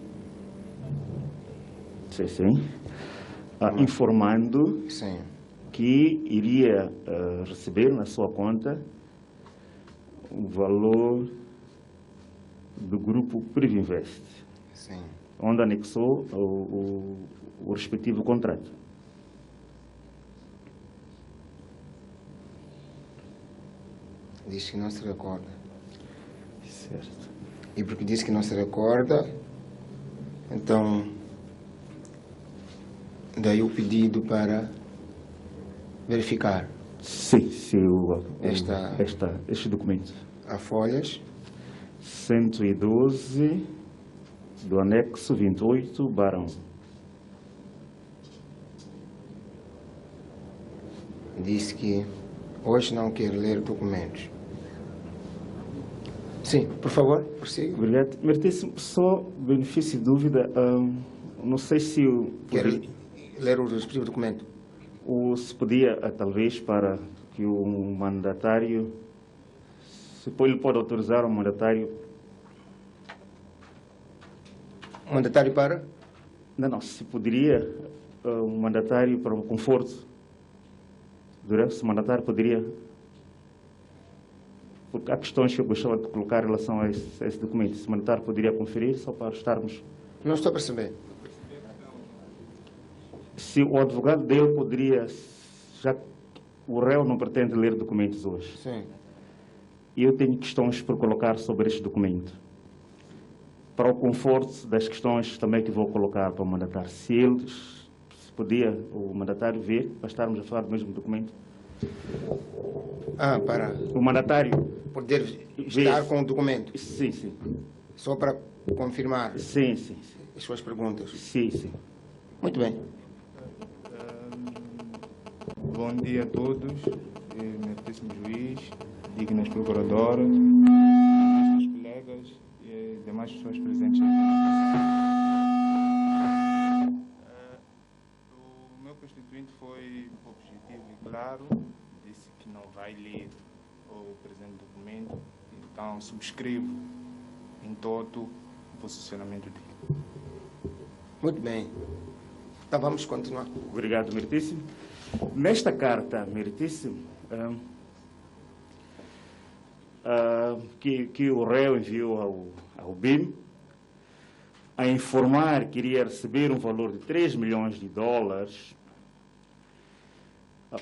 Sim. Informando Sim. que iria receber na sua conta o valor do grupo Privinvest, Sim. onde anexou o respectivo contrato. Diz que não se recorda. Certo. E porque disse que não se recorda, então daí o pedido para verificar. Sim, este documento. A folhas 112 do anexo 28, barão. Disse que hoje não quer ler documentos. Sim, por favor, prossiga. Obrigado. Meritíssimo, só benefício de dúvida, não sei se Quer ler o respectivo documento? ou se podia, talvez, para que o mandatário, se ele pode autorizar o mandatário. Mandatário para? Não, se poderia o mandatário para o conforto. Se o mandatário poderia. Porque há questões que eu gostava de colocar em relação a esse documento. Se o mandatário poderia conferir, só para estarmos. Não estou a perceber. Se o advogado dele poderia, já o réu não pretende ler documentos hoje. Sim. E eu tenho questões por colocar sobre este documento. Para o conforto das questões também que vou colocar para o mandatário. Se podia o mandatário ver, para estarmos a falar do mesmo documento. Para O mandatário poder estar com o documento. Sim, sim. Só para confirmar Sim, sim. as suas perguntas. Sim, sim. Muito bem. Bom dia a todos, meritíssimo juiz, dignas procuradoras, meus colegas e demais pessoas presentes aqui. O meu constituinte foi objetivo e claro, disse que não vai ler o presente documento, então subscrevo em todo o posicionamento dele. Muito bem. Então vamos continuar. Obrigado, meritíssimo. Nesta carta, meritíssimo, que o réu enviou ao BIM, a informar que iria receber um valor de 3 milhões de dólares,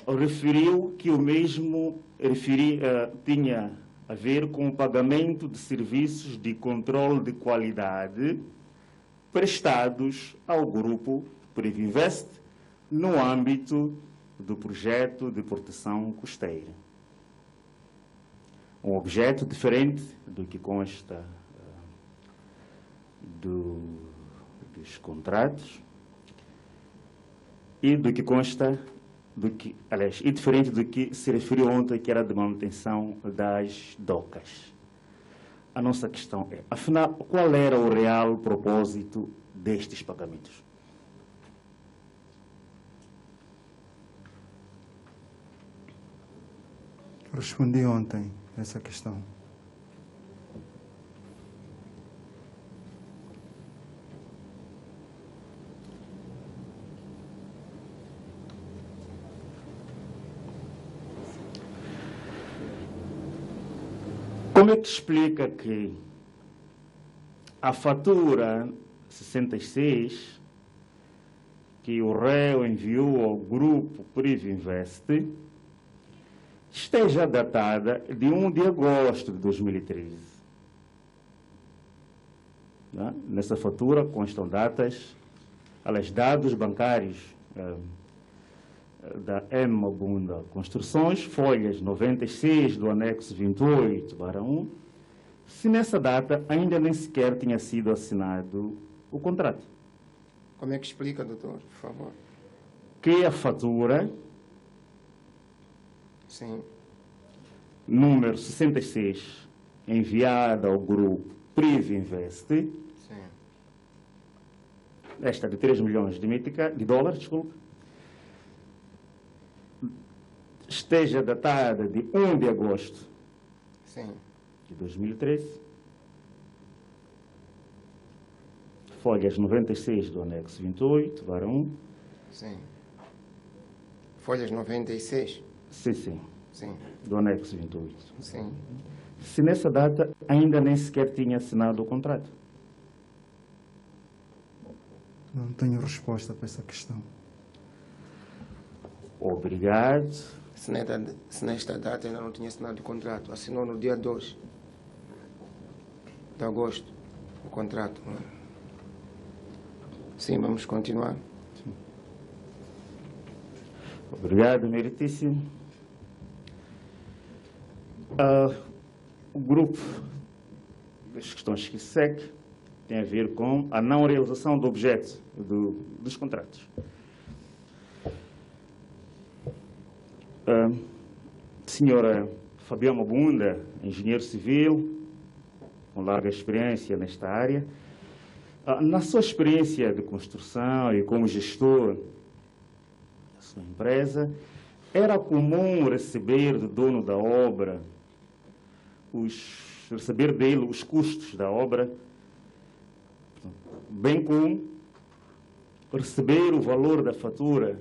referiu que o mesmo tinha a ver com o pagamento de serviços de controle de qualidade prestados ao grupo Privinvest no âmbito do projeto de proteção costeira. Um objeto diferente do que consta dos contratos e do que consta, e diferente do que se referiu ontem, que era de manutenção das docas. A nossa questão é, afinal, qual era o real propósito destes pagamentos? Respondi ontem essa questão. Como é que explica que a fatura 66 que o réu enviou ao grupo Privinvest esteja datada de 1 de agosto de 2013? Nessa fatura constam dados bancários da M. Mabunda Construções, folhas 96 do anexo 28/1, se nessa data ainda nem sequer tinha sido assinado o contrato. Como é que explica, doutor, por favor? Que a fatura Sim. número 66, enviada ao grupo Privinvest, Sim. esta de 3 milhões de dólares, desculpa, esteja datada de 1 de agosto Sim. de 2013, folhas 96 do anexo 28/1. Sim. Folhas 96? Sim, sim, Sim. do anexo 28. Sim. Se nessa data ainda nem sequer tinha assinado o contrato. Não tenho resposta para essa questão. Obrigado. Se nesta data ainda não tinha assinado o contrato, assinou no dia 2 de agosto o contrato. Não é? Sim, vamos continuar. Obrigado, meritíssimo. O grupo das questões que segue tem a ver com a não realização do objeto dos contratos. Senhora Fabiano Mabunda, engenheiro civil, com larga experiência nesta área, na sua experiência de construção e como gestor da sua empresa, era comum receber do dono da obra, receber dele os custos da obra, bem como receber o valor da fatura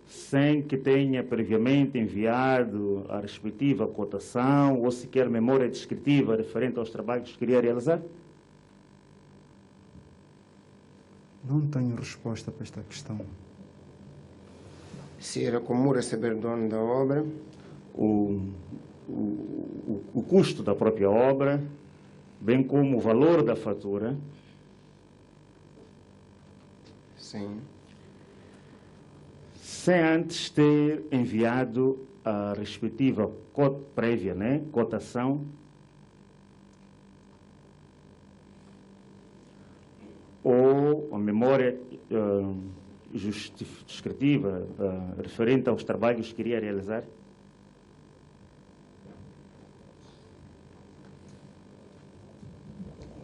sem que tenha previamente enviado a respectiva cotação ou sequer memória descritiva referente aos trabalhos que queria realizar? Não tenho resposta para esta questão. Se era comum receber dono da obra. O custo da própria obra, bem como o valor da fatura. Sim. Sem antes ter enviado a respectiva prévia, né, cotação, ou a memória justificativa referente aos trabalhos que iria realizar?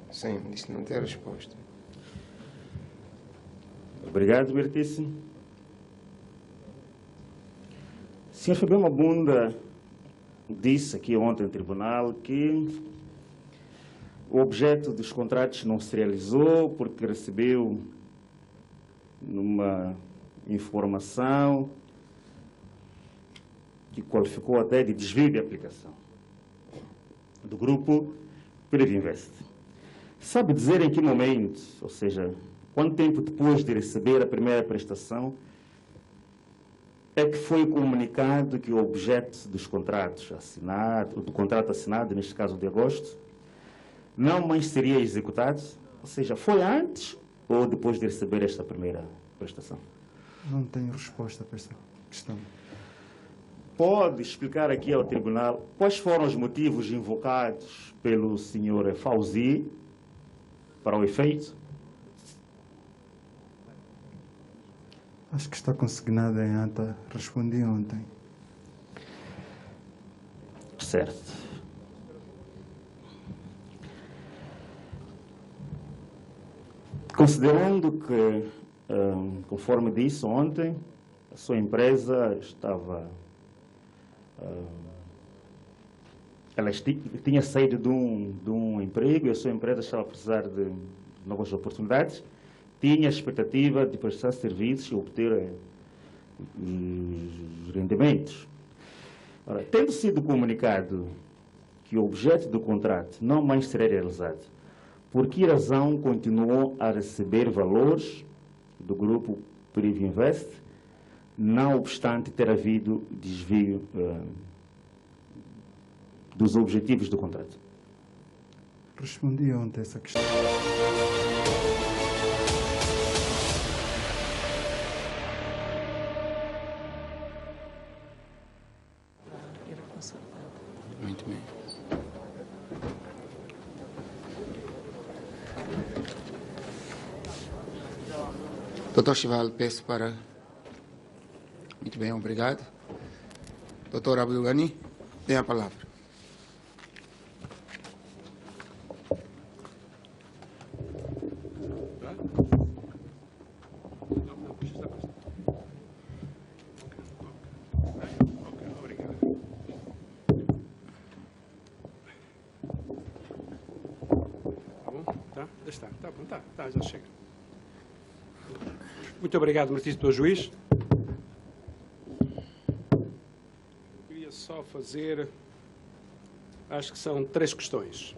Sim, isso não tem resposta. Obrigado, Bertice. Sr. Fabião Mabunda disse aqui ontem no tribunal que o objeto dos contratos não se realizou porque recebeu uma informação que qualificou até de desvio de aplicação do grupo Previnvest. Sabe dizer em que momento, ou seja, quanto tempo depois de receber a primeira prestação, é que foi comunicado que o objeto dos contratos assinado, do contrato assinado, neste caso de agosto, não mais seria executado? Ou seja, foi antes ou depois de receber esta primeira prestação? Não tenho resposta para essa questão. Pode explicar aqui ao tribunal quais foram os motivos invocados pelo Sr. Fauzi para o efeito? Acho que está consignada em ata. Respondi ontem. Certo. Considerando que, conforme disse ontem, a sua empresa estava... ela tinha saído de um emprego e a sua empresa estava a precisar de novas oportunidades, tinha a expectativa de prestar serviços e obter os rendimentos. Ora, tendo sido comunicado que o objeto do contrato não mais será realizado, por que razão continuou a receber valores do grupo Previnvest, não obstante ter havido desvio dos objetivos do contrato? Respondi ontem essa questão. Muito bem. Doutor Chival, peço para... Muito bem, obrigado. Doutor Abdulgani, tem a palavra. Já chega. Muito obrigado, Martins, Dr. Juiz. Queria só fazer, acho que são 3 questões.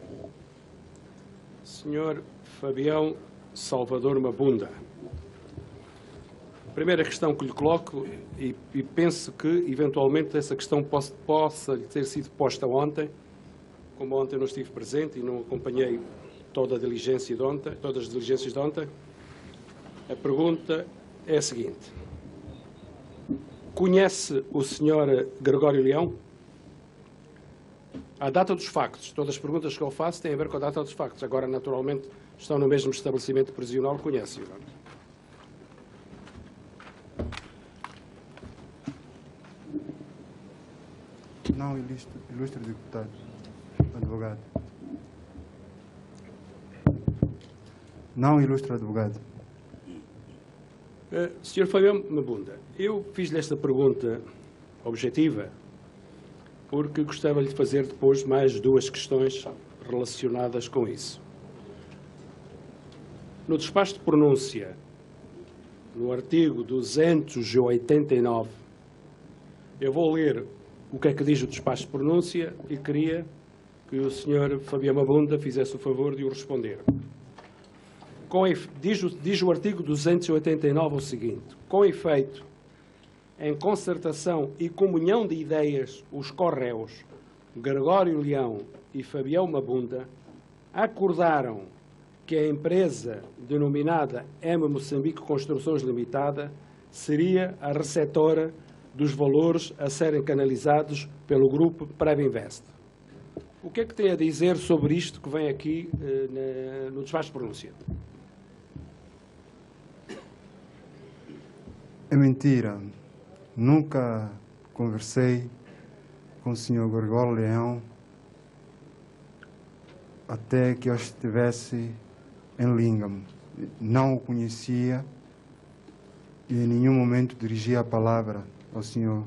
Sr. Fabião Salvador Mabunda. A primeira questão que lhe coloco, e penso que, eventualmente, essa questão possa ter sido posta ontem, como ontem não estive presente e não acompanhei todas as diligências de ontem. A pergunta é a seguinte: conhece o Sr. Gregório Leão? A data dos factos, todas as perguntas que eu faço têm a ver com a data dos factos. Agora, naturalmente, estão no mesmo estabelecimento prisional, conhece-o. Não, ilustre deputado, advogado. Não, ilustre advogado. Sr. Fabião Mabunda, eu fiz-lhe esta pergunta objetiva porque gostava de lhe fazer depois mais 2 questões relacionadas com isso. No despacho de pronúncia, no artigo 289, eu vou ler o que é que diz o despacho de pronúncia e queria que o Sr. Fabião Mabunda fizesse o favor de o responder. Diz o artigo 289 o seguinte: com efeito, em concertação e comunhão de ideias, os corréus Gregório Leão e Fabião Mabunda acordaram que a empresa denominada M Moçambique Construções Limitada seria a receptora dos valores a serem canalizados pelo grupo Previnvest. O que é que tem a dizer sobre isto que vem aqui no despacho de pronúncia? É mentira. Nunca conversei com o Sr. Gregório Leão até que eu estivesse em Lingam. Não o conhecia e em nenhum momento dirigia a palavra ao Sr.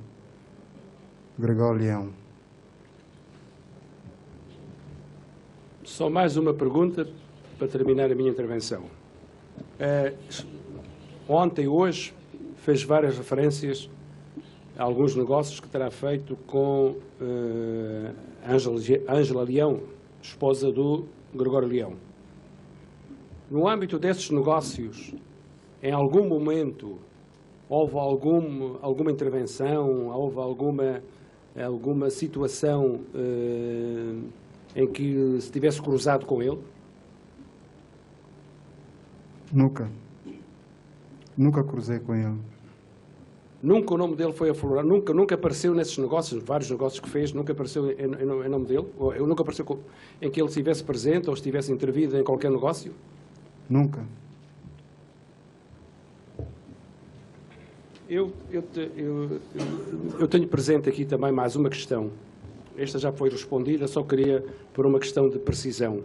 Gregório Leão. Só mais uma pergunta para terminar a minha intervenção. Ontem e hoje fez várias referências a alguns negócios que terá feito com Ângela Leão, esposa do Gregório Leão. No âmbito desses negócios, em algum momento houve alguma intervenção, houve alguma situação em que se tivesse cruzado com ele? Nunca. Nunca cruzei com ele. Nunca o nome dele foi aflorado? Nunca apareceu nesses negócios, vários negócios que fez, nunca apareceu em nome dele? Ou nunca apareceu em que ele estivesse presente ou estivesse intervido em qualquer negócio? Nunca. Eu tenho presente aqui também mais uma questão. Esta já foi respondida, só queria por uma questão de precisão.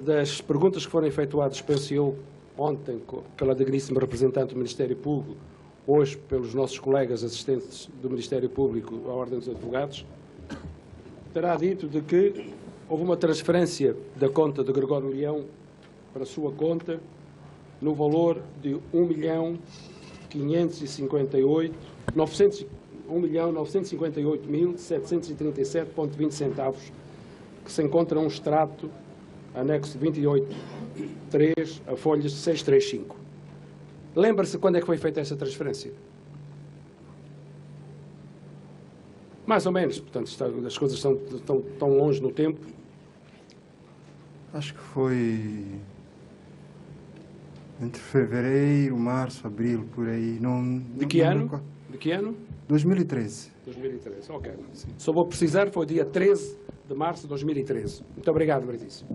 Das perguntas que foram efetuadas, penso eu, ontem pela digníssima representante do Ministério Público, hoje pelos nossos colegas assistentes do Ministério Público à Ordem dos Advogados, terá dito de que houve uma transferência da conta de Gregório Leão para a sua conta no valor de 1.958.737,20 centavos, que se encontra um extrato anexo 28.3 a folhas 635. Lembra-se quando é que foi feita essa transferência? Mais ou menos, portanto, as coisas estão tão longe no tempo. Acho que foi entre fevereiro, março, abril, por aí. De que ano? De que ano? 2013. 2013, ok. Só vou precisar, foi dia 13 de março de 2013. Muito obrigado, Meritíssimo.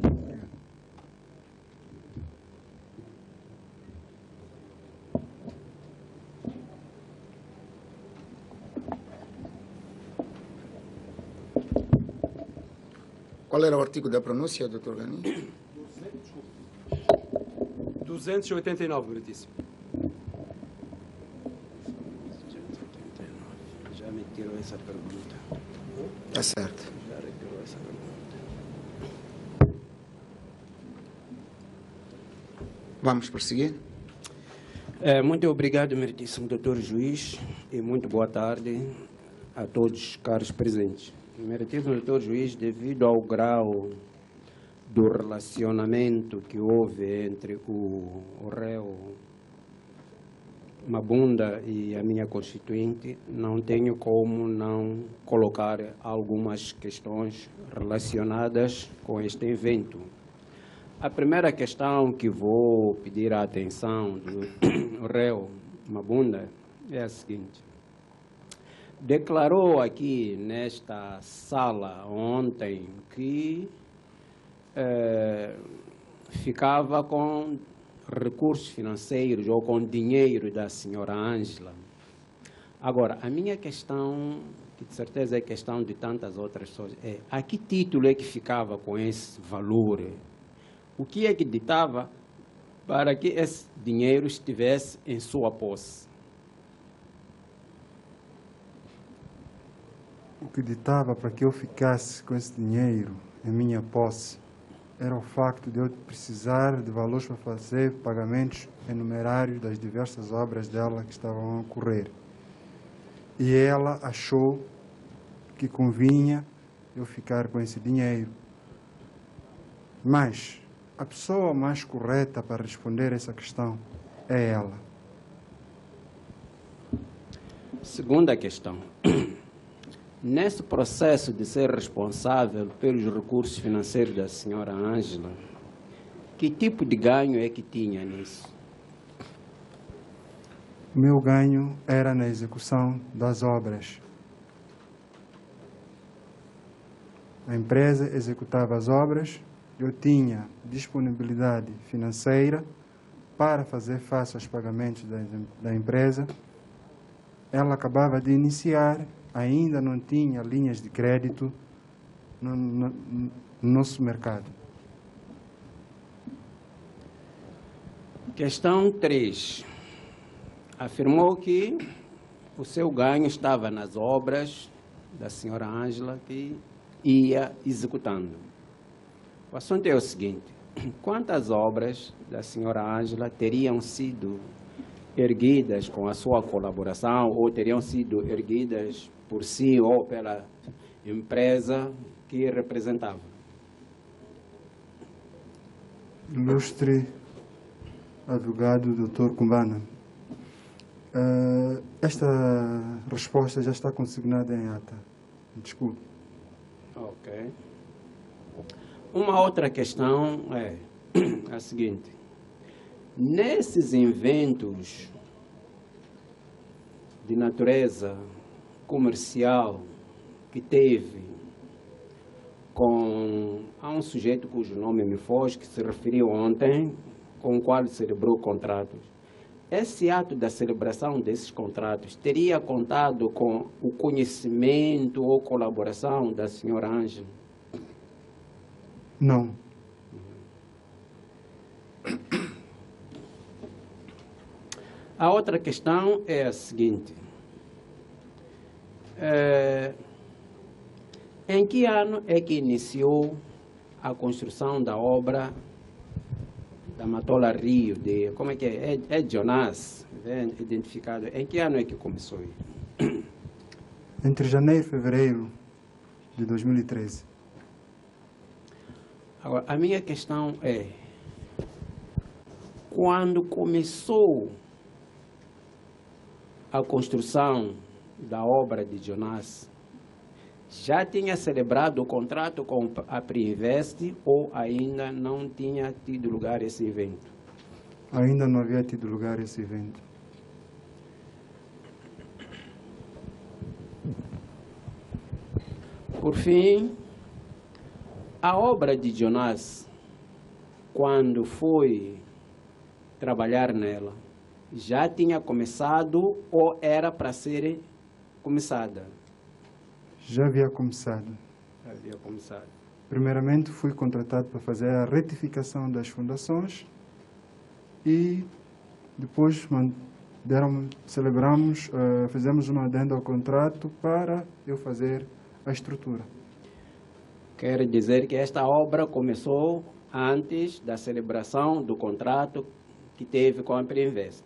Qual era o artigo da pronúncia, Dr. Gani? 289, Meritíssimo. Já me tirou essa pergunta. Está certo. Já retirou essa pergunta. Vamos prosseguir? Muito obrigado, meritíssimo doutor juiz, e muito boa tarde a todos os caros presentes. Meritíssimo doutor juiz, devido ao grau do relacionamento que houve entre o réu Mabunda e a minha constituinte, não tenho como não colocar algumas questões relacionadas com este evento. A primeira questão que vou pedir a atenção do réu Mabunda é a seguinte. Declarou aqui nesta sala ontem que ficava com recursos financeiros ou com dinheiro da senhora Ângela. Agora, a minha questão, que de certeza é questão de tantas outras pessoas, é a que título é que ficava com esse valor? O que é que ditava para que esse dinheiro estivesse em sua posse? O que ditava para que eu ficasse com esse dinheiro em minha posse era o facto de eu precisar de valores para fazer pagamentos enumerários das diversas obras dela que estavam a ocorrer. E ela achou que convinha eu ficar com esse dinheiro. Mas a pessoa mais correta para responder essa questão é ela. Segunda questão. Nesse processo de ser responsável pelos recursos financeiros da senhora Ângela, que tipo de ganho é que tinha nisso? O meu ganho era na execução das obras. A empresa executava as obras, eu tinha disponibilidade financeira para fazer face aos pagamentos da empresa. Ela acabava de iniciar, ainda não tinha linhas de crédito no nosso mercado. Questão 3. Afirmou que o seu ganho estava nas obras da senhora Ângela que ia executando. O assunto é o seguinte: quantas obras da senhora Ângela teriam sido erguidas com a sua colaboração ou teriam sido erguidas por si ou pela empresa que representava? Ilustre advogado Dr. Kumbana, esta resposta já está consignada em ata. Desculpe. Ok. Uma outra questão é a seguinte: nesses eventos de natureza comercial que teve há um sujeito cujo nome me foge, que se referiu ontem, com o qual celebrou contratos, esse ato da celebração desses contratos teria contado com o conhecimento ou colaboração da senhora Ângela? Não. A outra questão é a seguinte: em que ano é que iniciou a construção da obra da Matola Rio, como é que é Jonas, identificado? Em que ano é que começou? Entre janeiro e fevereiro de 2013. Agora, a minha questão é: quando começou a construção da obra de Jonas, já tinha celebrado o contrato com a Priinvest ou ainda não tinha tido lugar esse evento? Ainda não havia tido lugar esse evento. Por fim, a obra de Jonas, quando foi trabalhar nela, já tinha começado ou era para ser começada? Já havia começado. Já havia começado. Primeiramente, fui contratado para fazer a retificação das fundações e depois fizemos uma adenda ao contrato para eu fazer a estrutura. Quer dizer que esta obra começou antes da celebração do contrato que teve com a Priinvest?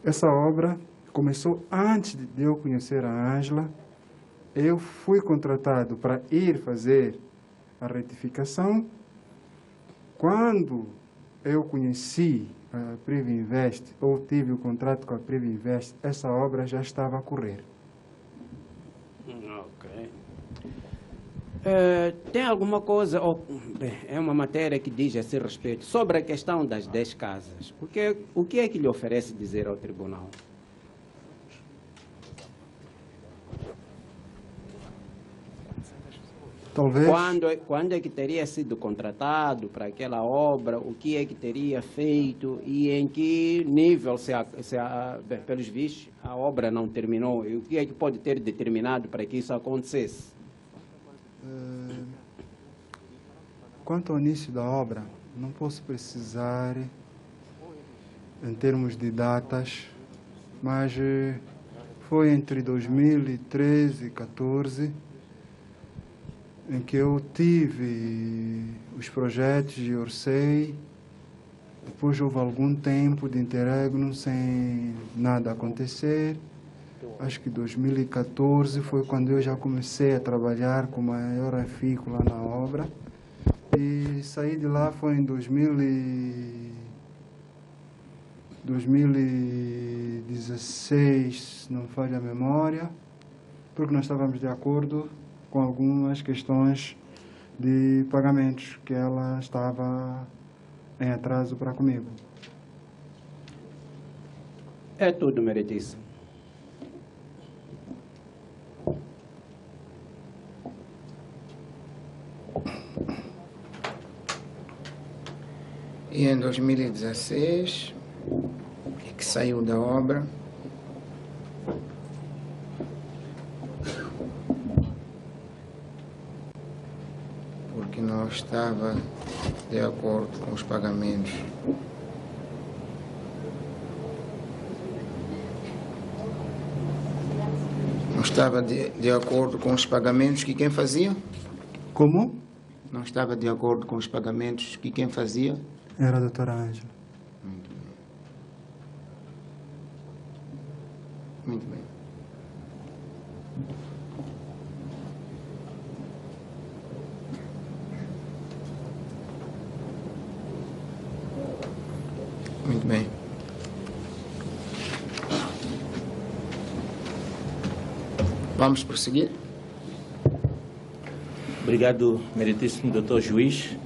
Essa obra começou antes de eu conhecer a Ângela. Eu fui contratado para ir fazer a retificação. Quando eu conheci a Priinvest, ou tive o contrato com a Priinvest, essa obra já estava a correr. Ok. Tem alguma coisa, é uma matéria que diz a esse respeito, sobre a questão das 10 casas. O que é que lhe oferece dizer ao tribunal? Talvez. Quando é que teria sido contratado para aquela obra, o que é que teria feito e em que nível, pelos vistos, a obra não terminou, e o que é que pode ter determinado para que isso acontecesse? Quanto ao início da obra, não posso precisar em termos de datas, mas foi entre 2013 e 2014 em que eu tive os projetos e orcei. Depois houve algum tempo de interregno sem nada acontecer. Acho que 2014 foi quando eu já comecei a trabalhar com maior afinco lá na obra. E saí de lá foi em 2016, se não falha a memória, porque nós estávamos de acordo com algumas questões de pagamentos que ela estava em atraso para comigo. É tudo, meritíssimo. E em 2016, que saiu da obra, porque não estava de acordo com os pagamentos. Não estava de acordo com os pagamentos que quem fazia? Como? Não estava de acordo com os pagamentos que quem fazia? Era a doutora Ângela. Muito bem. Muito bem. Vamos prosseguir? Obrigado, meritíssimo doutor juiz.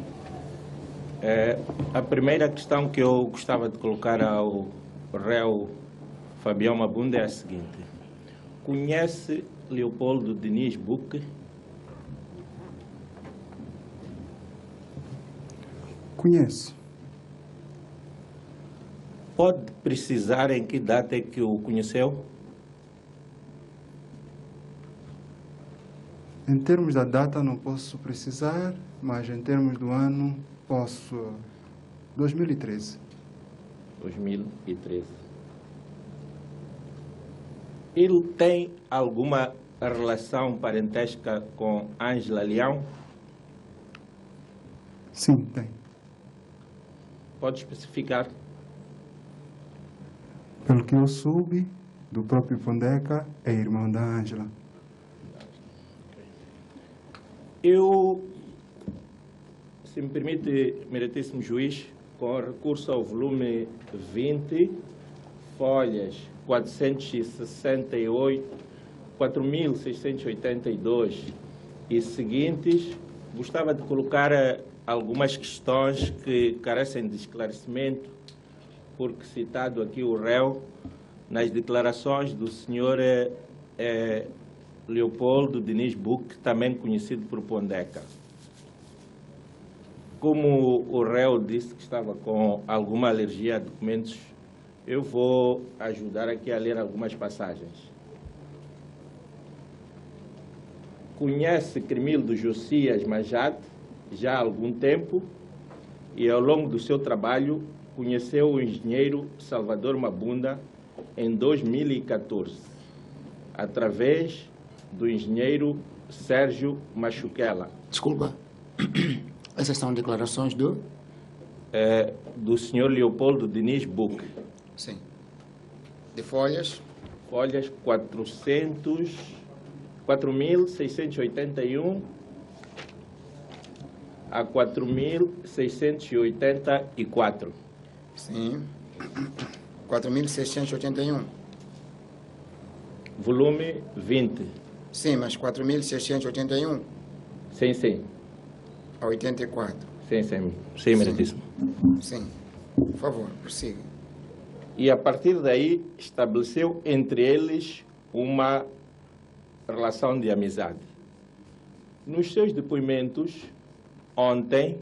A primeira questão que eu gostava de colocar ao réu Fabião Mabunda é a seguinte. Conhece Leopoldo Diniz Buque? Conheço. Pode precisar em que data é que o conheceu? Em termos da data não posso precisar, mas em termos do ano posso. 2013. 2013. Ele tem alguma relação parentesca com Ângela Leão? Sim, tem. Pode especificar? Pelo que eu soube, do próprio Pondeca, é irmão da Ângela. Eu, se me permite, meritíssimo juiz, com recurso ao volume 20, folhas 468, 4.682 e seguintes, gostava de colocar algumas questões que carecem de esclarecimento, porque citado aqui o réu nas declarações do senhor Leopoldo Diniz Buque, também conhecido por Pondeca. Como o réu disse que estava com alguma alergia a documentos, eu vou ajudar aqui a ler algumas passagens. Conhece Cremildo Josias Majate já há algum tempo e, ao longo do seu trabalho, conheceu o engenheiro Salvador Mabunda em 2014, através do engenheiro Sérgio Machuquela. Desculpa. Essas são declarações do senhor Leopoldo Diniz Buque. Sim. De folhas? Folhas 4.681 a 4.684. Sim. 4.681. Volume 20. Sim, mas 4.681? Sim, sim. A 84. Sim, sim. Sim, meritíssimo. Sim. Por favor, prossiga. E a partir daí estabeleceu entre eles uma relação de amizade. Nos seus depoimentos, ontem,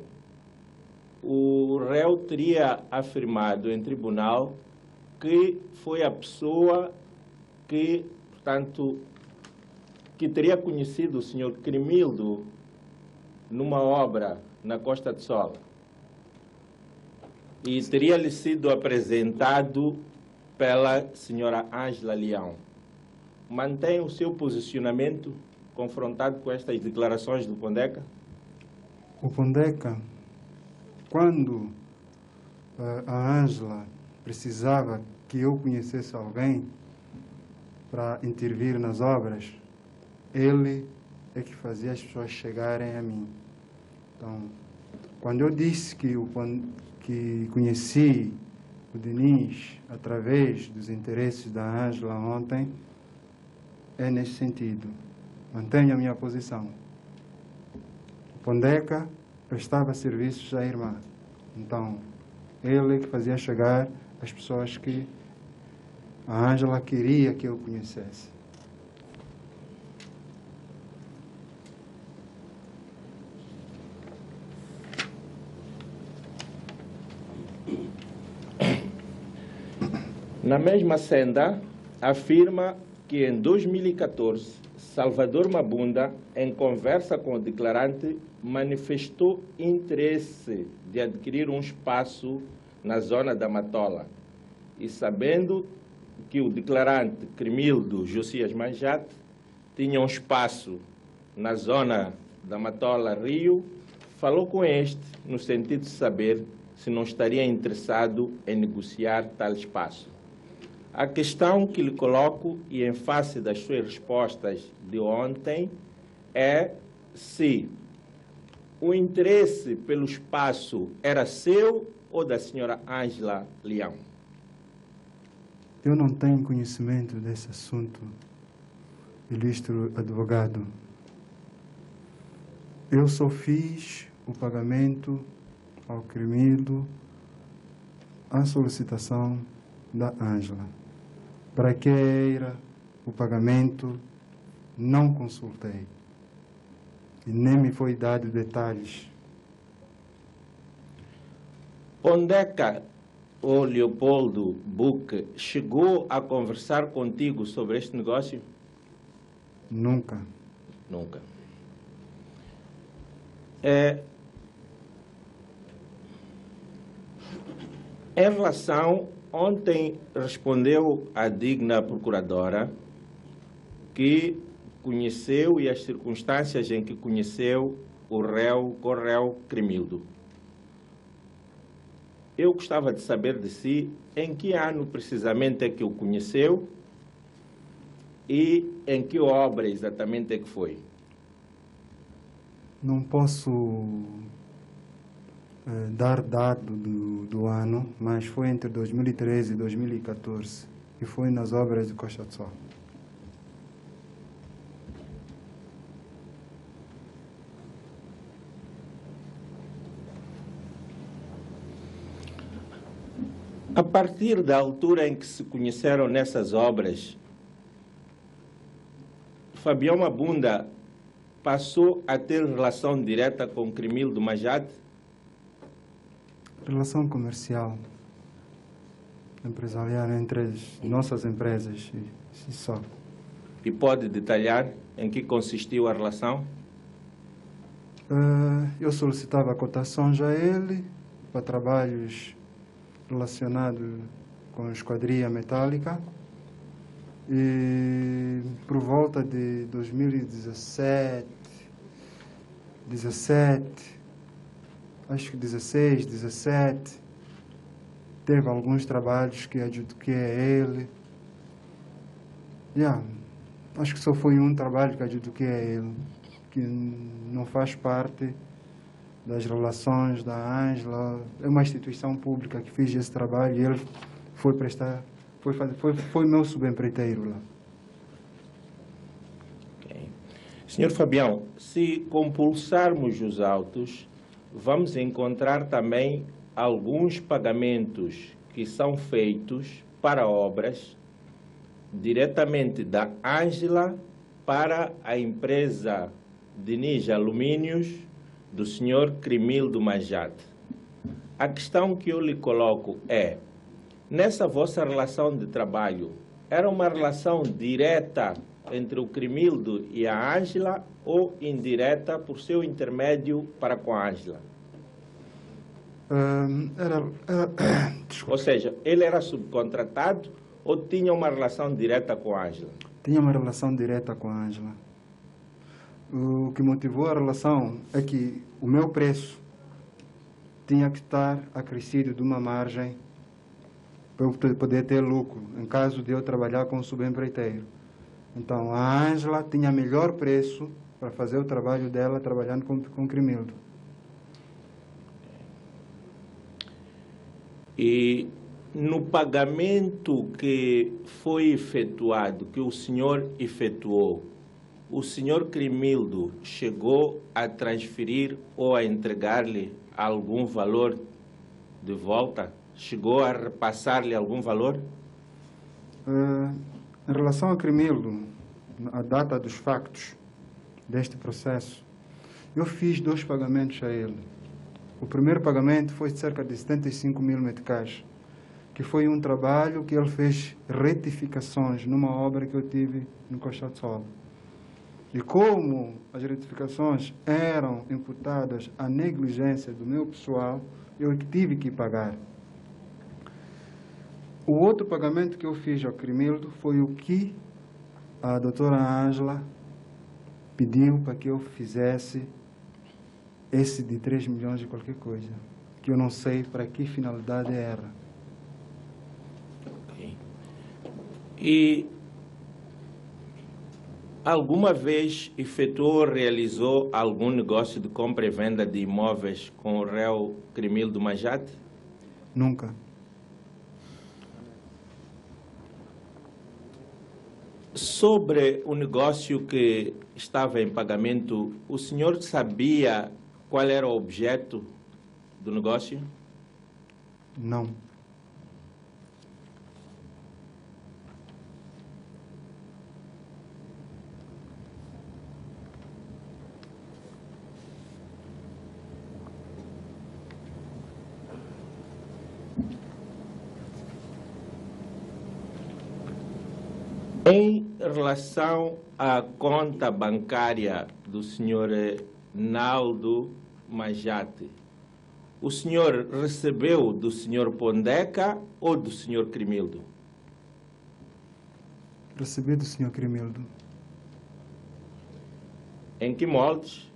o réu teria afirmado em tribunal que foi a pessoa que, portanto, que teria conhecido o senhor Cremildo numa obra na Costa do Sol e teria-lhe sido apresentado pela senhora Ângela Leão. Mantém o seu posicionamento confrontado com estas declarações do Pondeca? O Pondeca, quando a Ângela precisava que eu conhecesse alguém para intervir nas obras, ele é que fazia as pessoas chegarem a mim. Então, quando eu disse que conheci o Diniz, através dos interesses da Ângela ontem, é nesse sentido. Mantenho a minha posição. O Pondeca prestava serviços à irmã. Então, ele que fazia chegar as pessoas que a Ângela queria que eu conhecesse. Na mesma senda, afirma que em 2014, Salvador Mabunda, em conversa com o declarante, manifestou interesse de adquirir um espaço na zona da Matola. E sabendo que o declarante Cremildo Josias Manjate tinha um espaço na zona da Matola Rio, falou com este no sentido de saber se não estaria interessado em negociar tal espaço. A questão que lhe coloco, e em face das suas respostas de ontem, é se o interesse pelo espaço era seu ou da senhora Ângela Leão. Eu não tenho conhecimento desse assunto, ilustro advogado. Eu só fiz o pagamento ao Cremildo à solicitação da Ângela. Para que era o pagamento, não consultei. E nem me foi dado detalhes. Pondeca ou Leopoldo Buque chegou a conversar contigo sobre este negócio? Nunca. Nunca. Em relação, ontem respondeu a digna procuradora que conheceu e as circunstâncias em que conheceu o réu Cremildo. Eu gostava de saber de si em que ano precisamente é que o conheceu e em que obra exatamente é que foi. Não posso dar dado do ano, mas foi entre 2013 e 2014, e foi nas obras de Costa do Sol. A partir da altura em que se conheceram nessas obras, Fabião Mabunda passou a ter relação direta com Cremildo Manjate? Relação comercial, empresarial entre as nossas empresas e só. E pode detalhar em que consistiu a relação? Eu solicitava cotações a ele para trabalhos relacionados com esquadria metálica, e por volta de 2017, acho que 16, 17, teve alguns trabalhos que adjudiquei a ele. Acho que só foi um trabalho que adjudiquei a ele, que não faz parte das relações da Ângela. É uma instituição pública que fez esse trabalho e ele foi prestar, foi meu subempreiteiro lá. Okay. Senhor Fabião, se compulsarmos os autos, vamos encontrar também alguns pagamentos que são feitos para obras diretamente da Ângela para a empresa Diniz Alumínios do senhor Cremildo Manjate. A questão que eu lhe coloco é, nessa vossa relação de trabalho, era uma relação direta entre o Cremildo e a Ângela ou indireta por seu intermédio para com a Ângela? Ou seja, ele era subcontratado ou tinha uma relação direta com a Ângela? Tinha uma relação direta com a Ângela. O que motivou a relação é que o meu preço tinha que estar acrescido de uma margem para eu poder ter lucro, em caso de eu trabalhar com o subempreiteiro. Então, a Ângela tinha melhor preço para fazer o trabalho dela trabalhando com o Cremildo. E no pagamento que foi efetuado, que o senhor efetuou, o senhor Crimildo chegou a transferir ou a entregar-lhe algum valor de volta? Chegou a repassar-lhe algum valor? Em relação a Crimildo, a data dos factos deste processo, eu fiz 2 pagamentos a ele. O primeiro pagamento foi de cerca de 75 mil meticais, que foi um trabalho que ele fez retificações numa obra que eu tive no Costa do Sol. E como as retificações eram imputadas à negligência do meu pessoal, eu tive que pagar. O outro pagamento que eu fiz ao Crimildo foi o que a doutora Ângela pediu para que eu fizesse, esse de 3 milhões de qualquer coisa, que eu não sei para que finalidade era. Okay. E alguma vez efetuou ou realizou algum negócio de compra e venda de imóveis com o réu Crimildo Majate? Nunca. Sobre o negócio que estava em pagamento, o senhor sabia qual era o objeto do negócio? Não. Em relação à conta bancária do senhor Naldo Majate, o senhor recebeu do senhor Pondeca ou do senhor Crimildo? Recebi do senhor Crimildo. Em que moldes?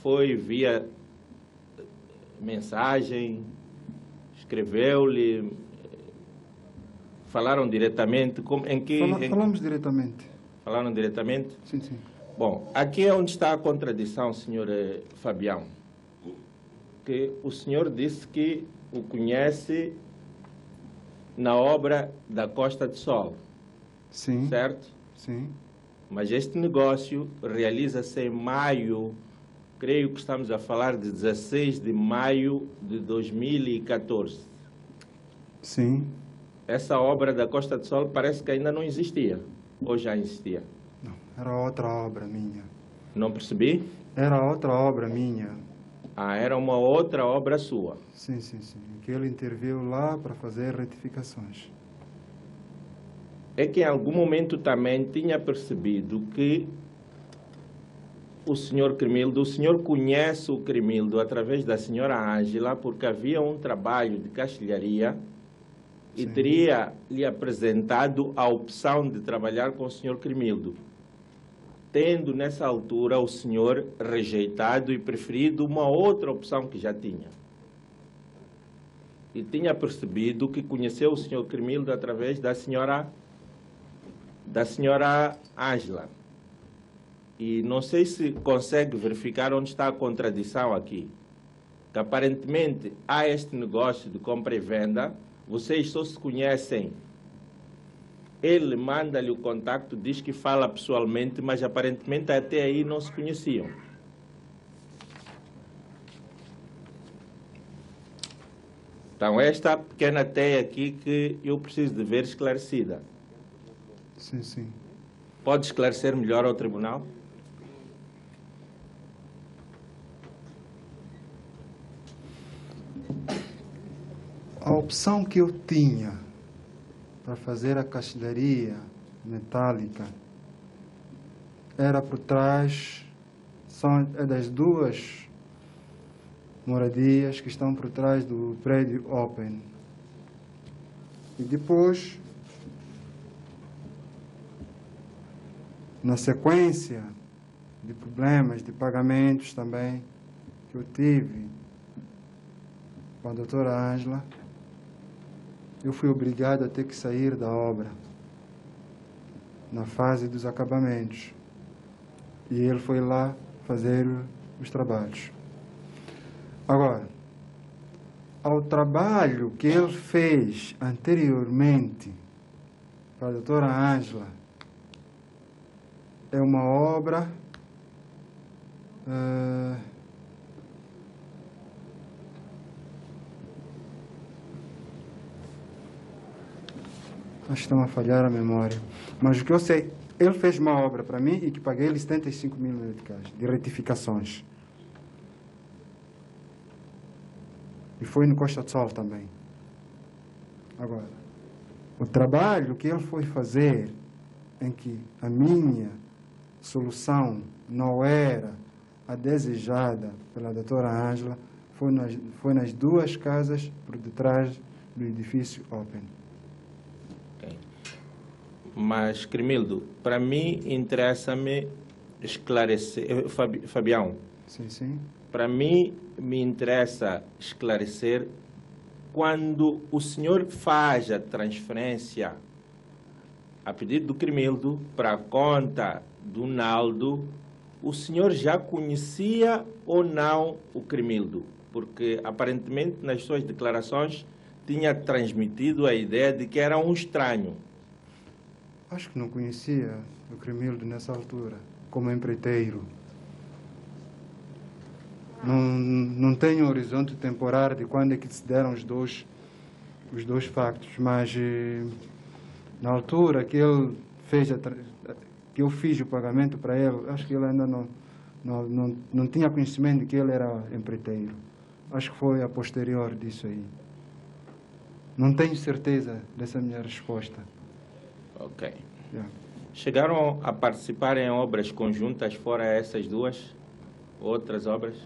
Foi via mensagem? Escreveu-lhe? Falaram diretamente? Falamos diretamente. Falaram diretamente? Sim, sim. Bom, aqui é onde está a contradição, senhor Fabião. Que o senhor disse que o conhece na obra da Costa do Sol. Sim. Certo? Sim. Mas este negócio realiza-se em maio, creio que estamos a falar de 16 de maio de 2014. Sim. Essa obra da Costa do Sol parece que ainda não existia, ou já existia? Não, era outra obra minha. Não percebi? Era outra obra minha. Ah, era uma outra obra sua? Sim, sim, sim. Que ele interviu lá para fazer retificações. É que em algum momento também tinha percebido que o senhor Crimildo, o senhor conhece o Crimildo através da senhora Ângela, porque havia um trabalho de castelharia e Sim. teria lhe apresentado a opção de trabalhar com o senhor Crimildo, tendo nessa altura o senhor rejeitado e preferido uma outra opção que já tinha. E tinha percebido que conheceu o senhor Crimildo através da senhora Ângela. E não sei se consegue verificar onde está a contradição aqui. Que aparentemente há este negócio de compra e venda, vocês só se conhecem. Ele manda-lhe o contacto, diz que fala pessoalmente, mas aparentemente até aí não se conheciam. Então, esta pequena teia aqui que eu preciso de ver esclarecida. Sim, sim. Pode esclarecer melhor ao tribunal? A opção que eu tinha para fazer a castelharia metálica era por trás, é das 2 moradias que estão por trás do prédio Open. E depois, na sequência de problemas de pagamentos também que eu tive com a doutora Ângela, eu fui obrigado a ter que sair da obra na fase dos acabamentos. E ele foi lá fazer os trabalhos. Agora, ao trabalho que ele fez anteriormente para a doutora Ângela, é uma obra acho que estão a falhar a memória, mas o que eu sei, ele fez uma obra para mim e que paguei ele 75 mil meticais de retificações. E foi no Costa do Sol também. Agora, o trabalho que ele foi fazer, em que a minha solução não era a desejada pela doutora Ângela, foi nas duas casas por detrás do edifício Open. Okay. Mas, Cremildo, para mim interessa-me esclarecer... Fabião. Sim, sim. Para mim, me interessa esclarecer quando o senhor faz a transferência a pedido do Cremildo para a conta do Naldo, o senhor já conhecia ou não o Cremildo? Porque, aparentemente, nas suas declarações, tinha transmitido a ideia de que era um estranho. Acho que não conhecia o Cremildo nessa altura, como empreiteiro. Não tenho um horizonte temporal de quando é que se deram os dois factos, mas na altura que ele fez que eu fiz o pagamento para ele, acho que ele ainda não tinha conhecimento de que ele era empreiteiro. Acho que foi a posterior disso aí. Não tenho certeza dessa minha resposta. Ok. Yeah. Chegaram a participar em obras conjuntas fora essas duas? Outras obras?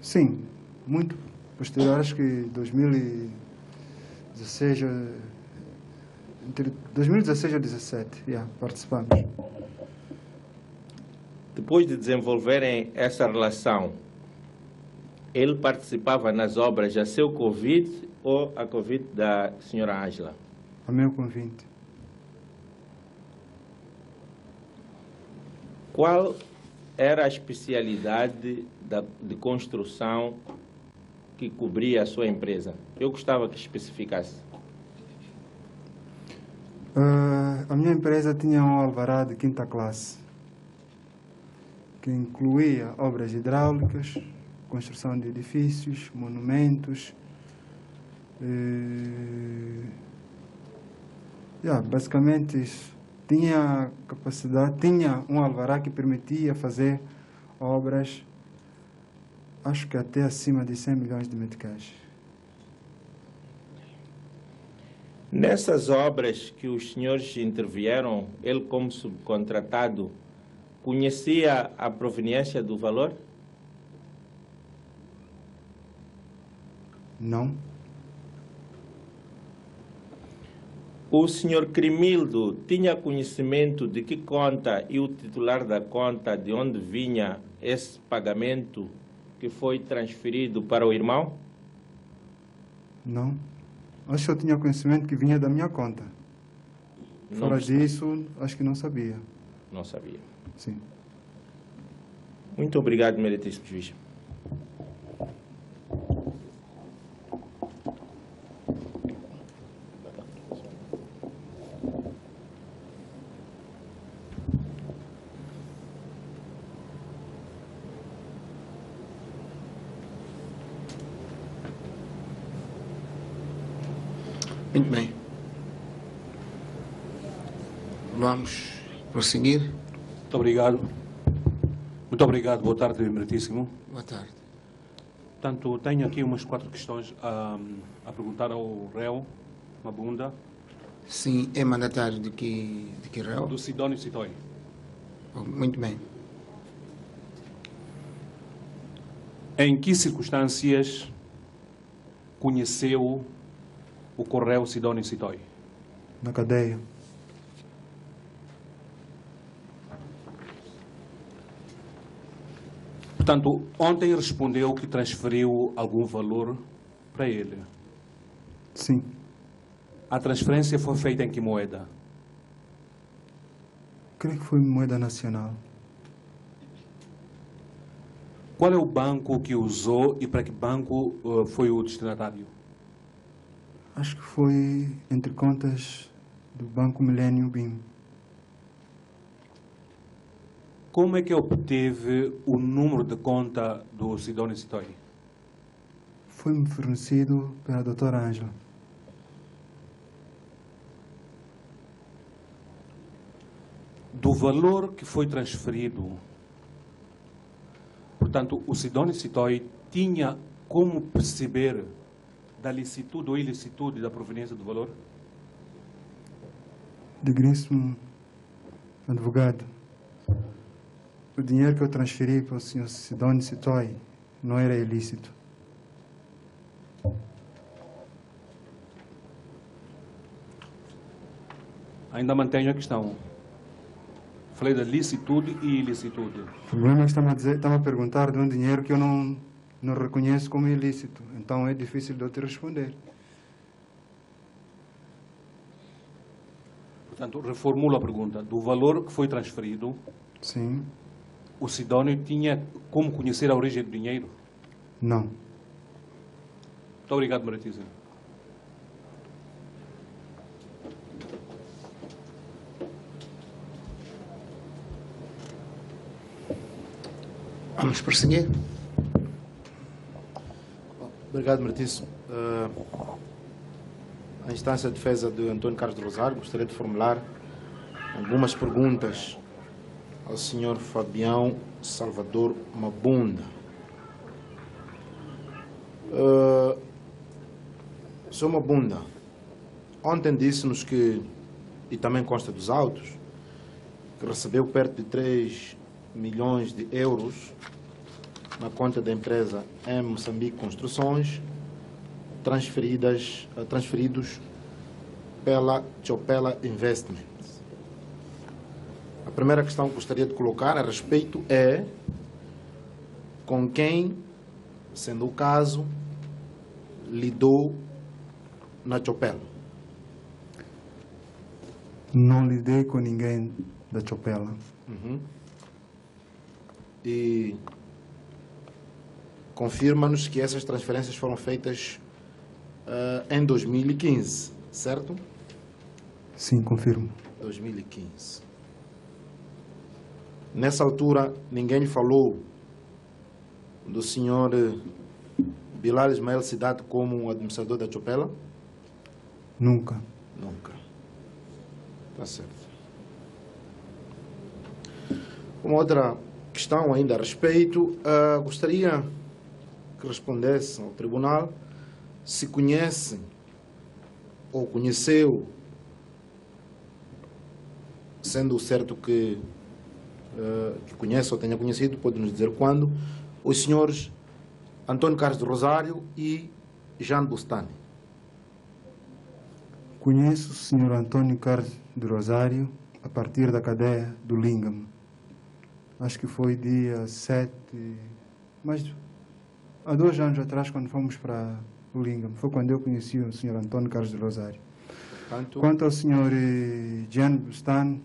Sim, muito posterior, acho que 2016, entre 2016 e 2017, participamos. Depois de desenvolverem essa relação, ele participava nas obras a seu convite ou a convite da senhora Ângela? A meu convite. Qual era a especialidade de construção que cobria a sua empresa? Eu gostava que especificasse. A minha empresa tinha um alvará de 5ª classe, que incluía obras hidráulicas, construção de edifícios, monumentos. Basicamente isso. Tinha capacidade, tinha um alvará que permitia fazer obras, acho que até acima de 100 milhões de meticais. Nessas obras que os senhores intervieram, ele como subcontratado, conhecia a proveniência do valor? Não. O senhor Cremildo tinha conhecimento de que conta e o titular da conta de onde vinha esse pagamento que foi transferido para o irmão? Não. Acho que eu tinha conhecimento que vinha da minha conta. Fora disso, acho que não sabia. Não sabia. Sim. Muito obrigado, meritíssimo juiz. Muito bem. Vamos prosseguir. Muito obrigado. Muito obrigado. Boa tarde, meritíssimo. Boa tarde. Portanto, tenho aqui umas 4 questões a perguntar ao réu Mabunda. Sim, é mandatário de que réu? Do Sidónio Sitoi. Muito bem. Em que circunstâncias conheceu o correio Sidónio Sitoi? Na cadeia. Portanto, ontem respondeu que transferiu algum valor para ele. Sim. A transferência foi feita em que moeda? Creio que foi moeda nacional. Qual é o banco que usou e para que banco foi o destinatário? Acho que foi entre contas do Banco Millennium BIM. Como é que obteve o número de conta do Sidónio Sitoi? Foi-me fornecido pela doutora Ângela. Do valor que foi transferido, portanto, o Sidónio Sitoi tinha como perceber da licitude ou ilicitude da proveniência do valor? Digníssimo advogado, o dinheiro que eu transferi para o senhor Sidónio Sitoi não era ilícito. Ainda mantenho a questão. Falei da licitude e ilicitude. O problema é que está-me a perguntar de um dinheiro que eu não reconheço como ilícito. Então é difícil de eu te responder. Portanto, reformulo a pergunta. Do valor que foi transferido, sim, o Sidónio tinha como conhecer a origem do dinheiro? Não. Muito obrigado, Maritiza. Vamos prosseguir. Obrigado, Martício. A instância de defesa de Antônio Carlos de Rosário, gostaria de formular algumas perguntas ao Sr. Fabião Salvador Mabunda. Sr. Mabunda, ontem disse-nos que, e também consta dos autos, que recebeu perto de 3 milhões de euros na conta da empresa M Moçambique Construções, transferidos pela Chopela Investments. A primeira questão que gostaria de colocar a respeito é com quem, sendo o caso, lidou na Chopela. Não lidei com ninguém da Chopela. E confirma-nos que essas transferências foram feitas em 2015, certo? Sim, confirmo. 2015. Nessa altura, ninguém lhe falou do senhor Bilal Ismael Cidade como administrador da Chopela? Nunca. Nunca. Está certo. Uma outra questão ainda a respeito, gostaria que respondesse ao tribunal se conhece ou conheceu, sendo certo que conhece ou tenha conhecido, pode nos dizer quando, os senhores Antônio Carlos de Rosário e Jean Bustani. Conheço o senhor Antônio Carlos de Rosário a partir da cadeia do Lingam. Acho que foi dia 7, mas há 2 anos atrás, quando fomos para o Lingam, foi quando eu conheci o senhor Antônio Carlos de Rosário. Quanto ao senhor Jean Bustani,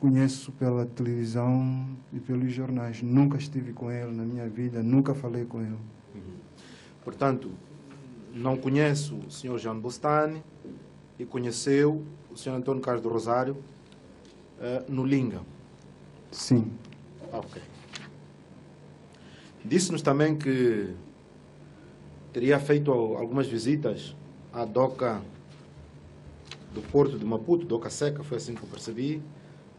conheço pela televisão e pelos jornais. Nunca estive com ele na minha vida, nunca falei com ele. Portanto, não conheço o senhor Jean Bustani e conheceu o senhor Antônio Carlos de Rosário no Lingam. Sim. Ok. Disse-nos também que teria feito algumas visitas à doca do Porto de Maputo, doca seca, foi assim que eu percebi,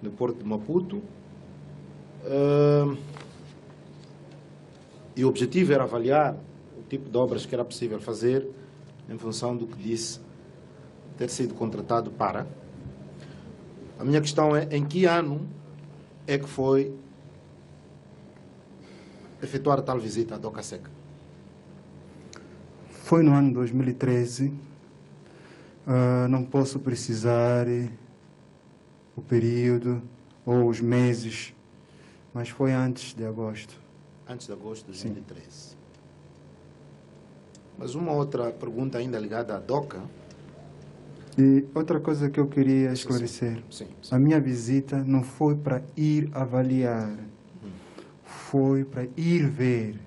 no Porto de Maputo. E o objetivo era avaliar o tipo de obras que era possível fazer em função do que disse ter sido contratado para. A minha questão é, em que ano é que foi efetuar tal visita à doca seca? Foi no ano 2013. Não posso precisar o período ou os meses, mas foi antes de agosto. Antes de agosto de 2013. Sim. Mas uma outra pergunta ainda ligada à DOCA. E outra coisa que eu queria esclarecer. Sim. A minha visita não foi para ir avaliar. foi para ir ver.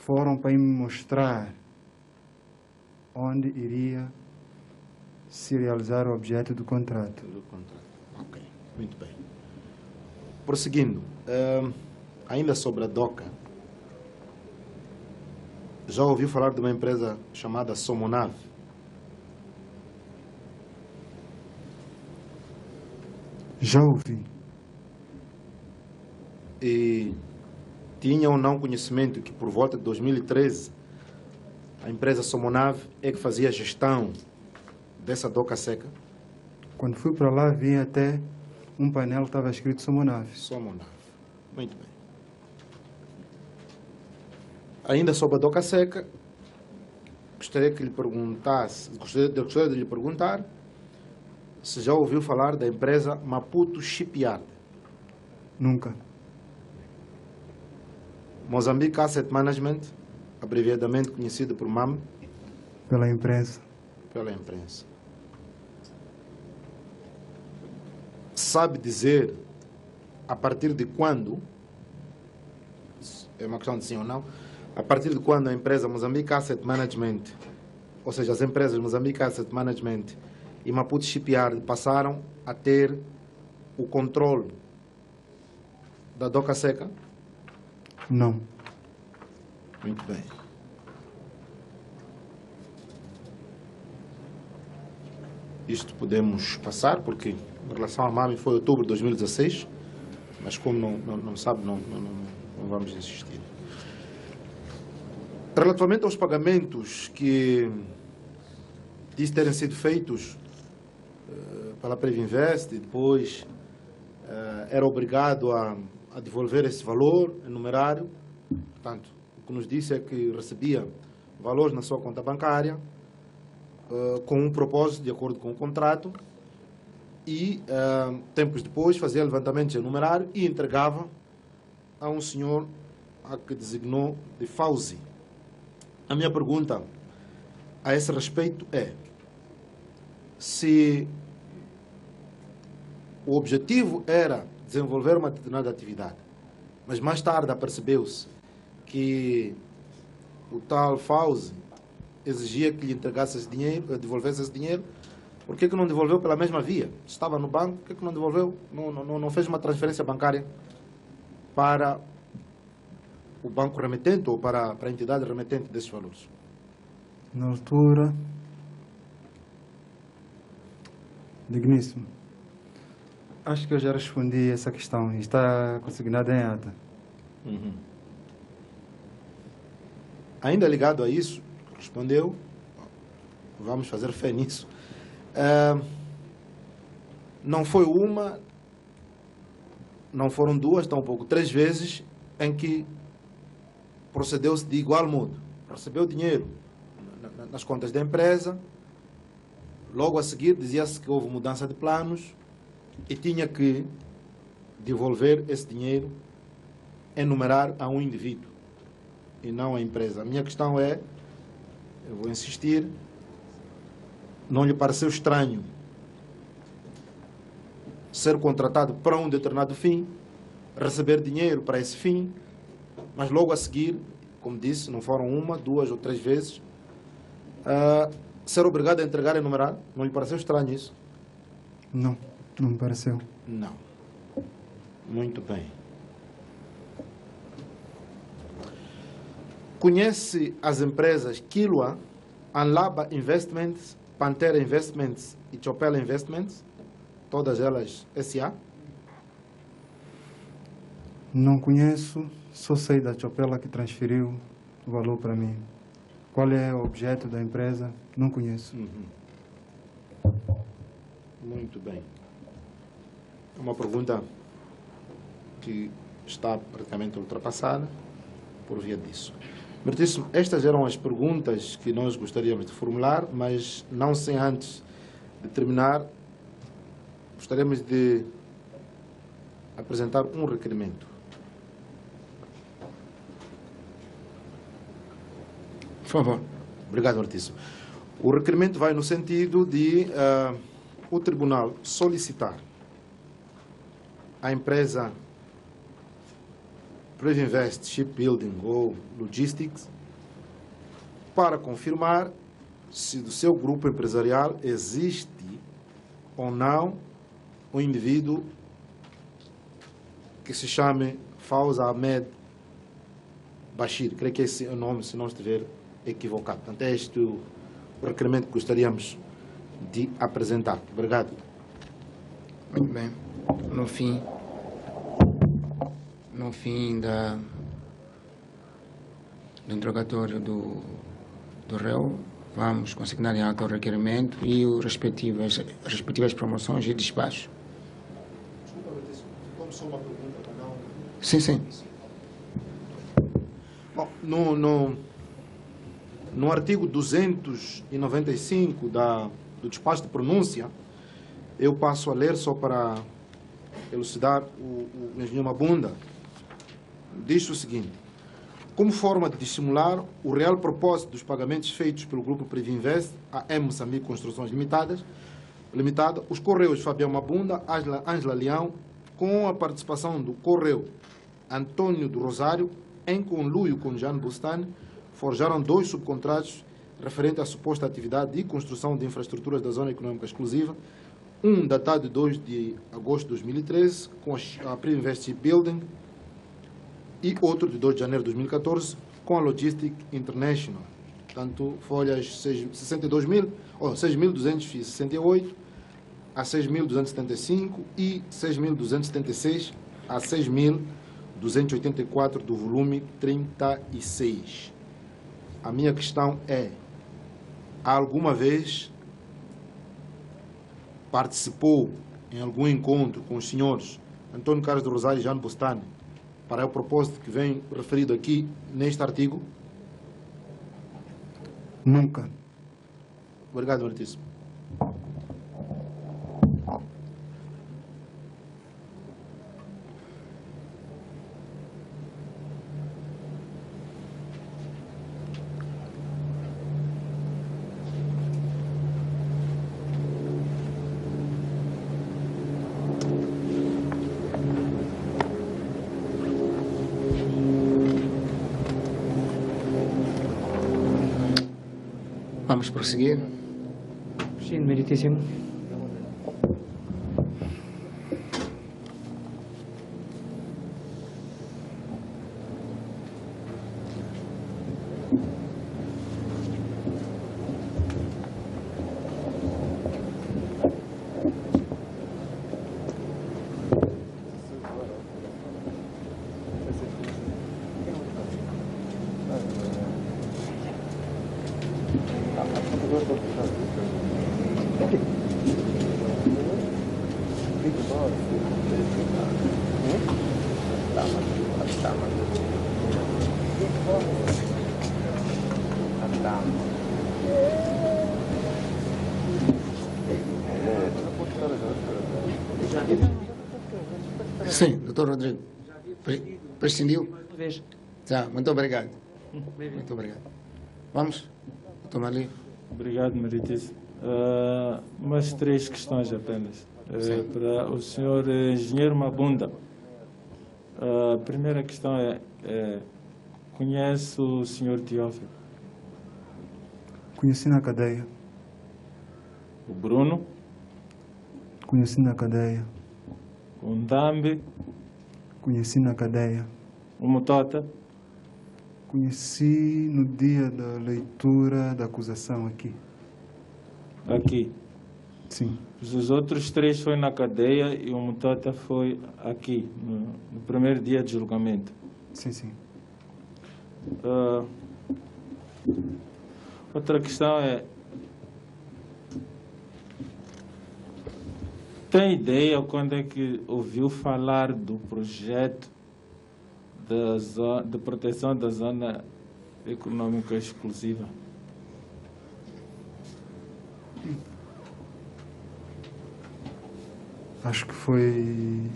Foram para me mostrar onde iria se realizar o objeto do contrato. Ok, muito bem. Prosseguindo, ainda sobre a DOCA, já ouviu falar de uma empresa chamada Somonav? Já ouvi. E tinha ou não conhecimento que por volta de 2013 a empresa Somonav é que fazia a gestão dessa DOCA seca? Quando fui para lá, vi até um painel que estava escrito Somonav. Somonav. Muito bem. Ainda sobre a DOCA seca, gostaria de lhe perguntar se já ouviu falar da empresa Maputo Shipyard. Nunca. Mozambique Asset Management, abreviadamente conhecido por MAM. Pela imprensa. Pela imprensa. Sabe dizer a partir de quando, é uma questão de sim ou não, a partir de quando a empresa Mozambique Asset Management, ou seja, as empresas Mozambique Asset Management e Maputo Shipyard passaram a ter o controle da DOCA seca? Não. Muito bem. Isto podemos passar, porque em relação à MAMI foi outubro de 2016, mas como não sabe, não vamos insistir. Relativamente aos pagamentos que diz terem sido feitos pela Previnvest e depois era obrigado a devolver esse valor em numerário, portanto, o que nos disse é que recebia valores na sua conta bancária com um propósito de acordo com o contrato e tempos depois fazia levantamentos em numerário e entregava a um senhor a que designou de Fauzi. A minha pergunta a esse respeito é se o objetivo era desenvolver uma determinada atividade, mas mais tarde apercebeu-se que o tal Fauzi exigia que lhe entregasse esse dinheiro, devolvesse esse dinheiro, por que não devolveu pela mesma via? Estava no banco, por que não devolveu? Não fez uma transferência bancária para o banco remetente ou para a entidade remetente desses valores? Na altura, digníssimo, acho que eu já respondi essa questão. Está consignada em ata. Uhum. Ainda ligado a isso, respondeu, vamos fazer fé nisso. Não foi uma, não foram duas, tampouco 3 vezes em que procedeu-se de igual modo. Recebeu dinheiro nas contas da empresa, logo a seguir dizia-se que houve mudança de planos e tinha que devolver esse dinheiro, enumerar a um indivíduo e não à empresa. A minha questão é, eu vou insistir, não lhe pareceu estranho ser contratado para um determinado fim, receber dinheiro para esse fim, mas logo a seguir, como disse, não foram 1, 2 ou 3 vezes, ser obrigado a entregar e enumerar? Não lhe pareceu estranho isso? Não, não me pareceu. Não. Muito bem. Conhece as empresas Kilwa, Anlaba Investments, Pantera Investments e Chopela Investments? Todas elas SA? Não conheço, só sei da Chopela que transferiu o valor para mim. Qual é o objeto da empresa? Não conheço. Uhum. Muito bem. É uma pergunta que está praticamente ultrapassada por via disso. Meritíssimo, estas eram as perguntas que nós gostaríamos de formular, mas não sem antes de terminar, gostaríamos de apresentar um requerimento. Por favor. Obrigado, Meritíssimo. O requerimento vai no sentido de o Tribunal solicitar à empresa Previnvest Shipbuilding ou Logistics para confirmar se do seu grupo empresarial existe ou não um indivíduo que se chame Fauza Ahmed Bashir. Creio que esse é o nome, se não estiver equivocado. Portanto, é este o requerimento que gostaríamos de apresentar. Obrigado. Muito bem. No fim do interrogatório do réu, vamos consignar em ata o requerimento e as respectivas promoções e despachos. Desculpa, como só uma pergunta para não... Sim. Bom, no artigo 295 do despacho de pronúncia, eu passo a ler só para elucidar o engenheiro Mabunda. Diz o seguinte: como forma de dissimular o real propósito dos pagamentos feitos pelo Grupo Previnvest a M. Moçambique Construções Limitada, os Correios Fabião Mabunda, Ângela Leão, com a participação do Correio Antônio do Rosário, em conluio com Jean Bustani, forjaram 2 subcontratos referentes à suposta atividade de construção de infraestruturas da Zona Econômica Exclusiva, um datado de 2 de agosto de 2013, com a Previnvest Shipbuilding, e outro de 2 de janeiro de 2014, com a Logistic International. Portanto, folhas 6.268 a 6.275 e 6.276 a 6.284 do volume 36. A minha questão é: alguma vez participou em algum encontro com os senhores Antônio Carlos do Rosário e Jean Bustani para o propósito que vem referido aqui neste artigo? Nunca. Obrigado, Meritíssimo. Vamos prosseguir. Sim, meritíssimo. Sim, doutor Rodrigo. Prescindiu? Tá, muito obrigado. Muito obrigado. Vamos, doutor Marli. Obrigado, Meritíssimo. Umas 3 questões apenas. Para o senhor engenheiro Mabunda. A primeira questão conhece o senhor Teófilo? Conheci na cadeia. O Bruno? Conheci na cadeia. O Ndambi? Conheci na cadeia. O Mutota? Conheci no dia da leitura da acusação aqui. Aqui? Sim. Os outros 3 foi na cadeia e o Mutota foi aqui, no primeiro dia de julgamento. Sim. Outra questão tem ideia quando é que ouviu falar do projeto de proteção da Zona Econômica Exclusiva? Acho que foi...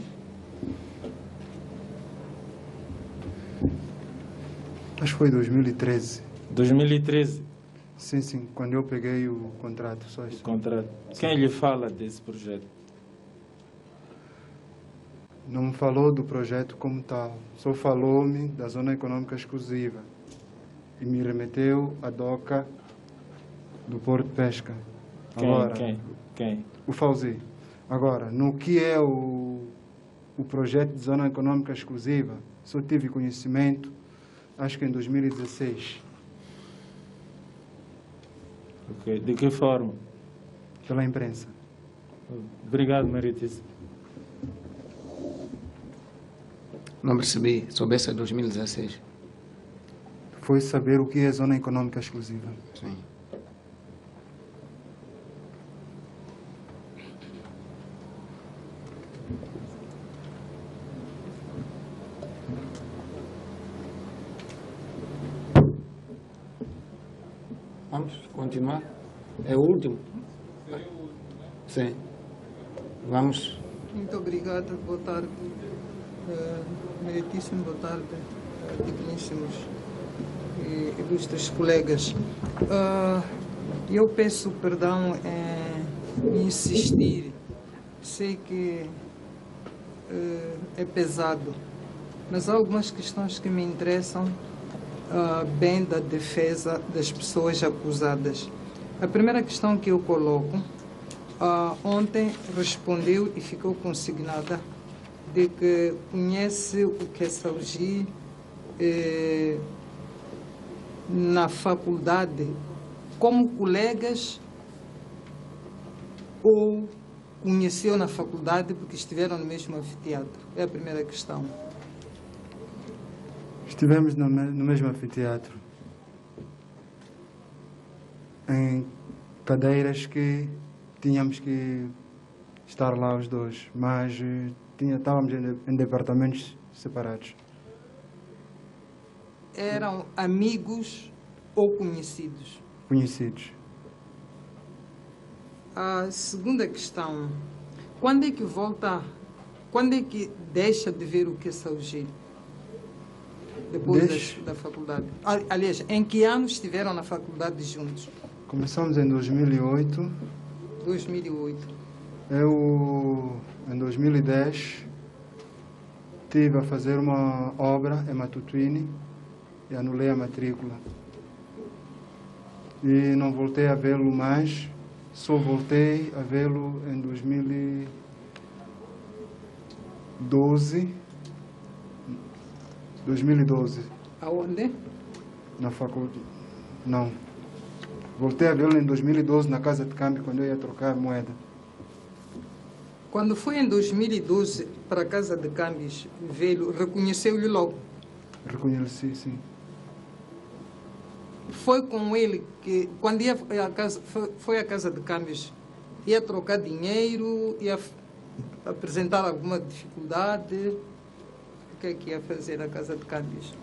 Acho que foi 2013. 2013? Sim, quando eu peguei o contrato. Quem lhe fala desse projeto? não me falou do projeto como tal, só falou-me da Zona Econômica Exclusiva e me remeteu à DOCA do Porto de Pesca. Quem? O Fauzi. Agora, no que é o projeto de Zona Econômica Exclusiva, só tive conhecimento, acho que em 2016. Ok. De que forma? Pela imprensa. Obrigado, Meritíssimo. Não percebi. Soubesse 2016. Foi saber o que é Zona Econômica Exclusiva. Sim. Vamos continuar? É o último? Sim. Vamos. Muito obrigada. Boa tarde. Meritíssimo, boa tarde, digníssimos e ilustres colegas. Eu peço perdão em insistir. Sei que é pesado, mas há algumas questões que me interessam bem da defesa das pessoas acusadas. A primeira questão que eu coloco, ontem respondeu e ficou consignada de que conhece o Kessaugi na faculdade como colegas ou conheceu na faculdade porque estiveram no mesmo anfiteatro? É a primeira questão. Estivemos no mesmo anfiteatro, em cadeiras que tínhamos que estar lá os dois, mas estávamos em departamentos separados. Eram amigos ou conhecidos? Conhecidos. A segunda questão, quando é que deixa de ver o Kessaugi? Depois da faculdade. Aliás, em que ano estiveram na faculdade juntos? Começamos em 2008. 2008. Eu, em 2010, estive a fazer uma obra em Matutuine e anulei a matrícula. E não voltei a vê-lo mais, só voltei a vê-lo em 2012. Aonde? Na faculdade. Não. Voltei a vê-lo em 2012 na casa de câmbio, quando eu ia trocar moeda. Quando foi em 2012 para a casa de câmbios, vê-lo, reconheceu-lhe logo? Reconheci, sim. Foi com ele que, quando foi à casa de câmbios, ia trocar dinheiro, ia apresentar alguma dificuldade? O que é que ia fazer à casa de câmbios?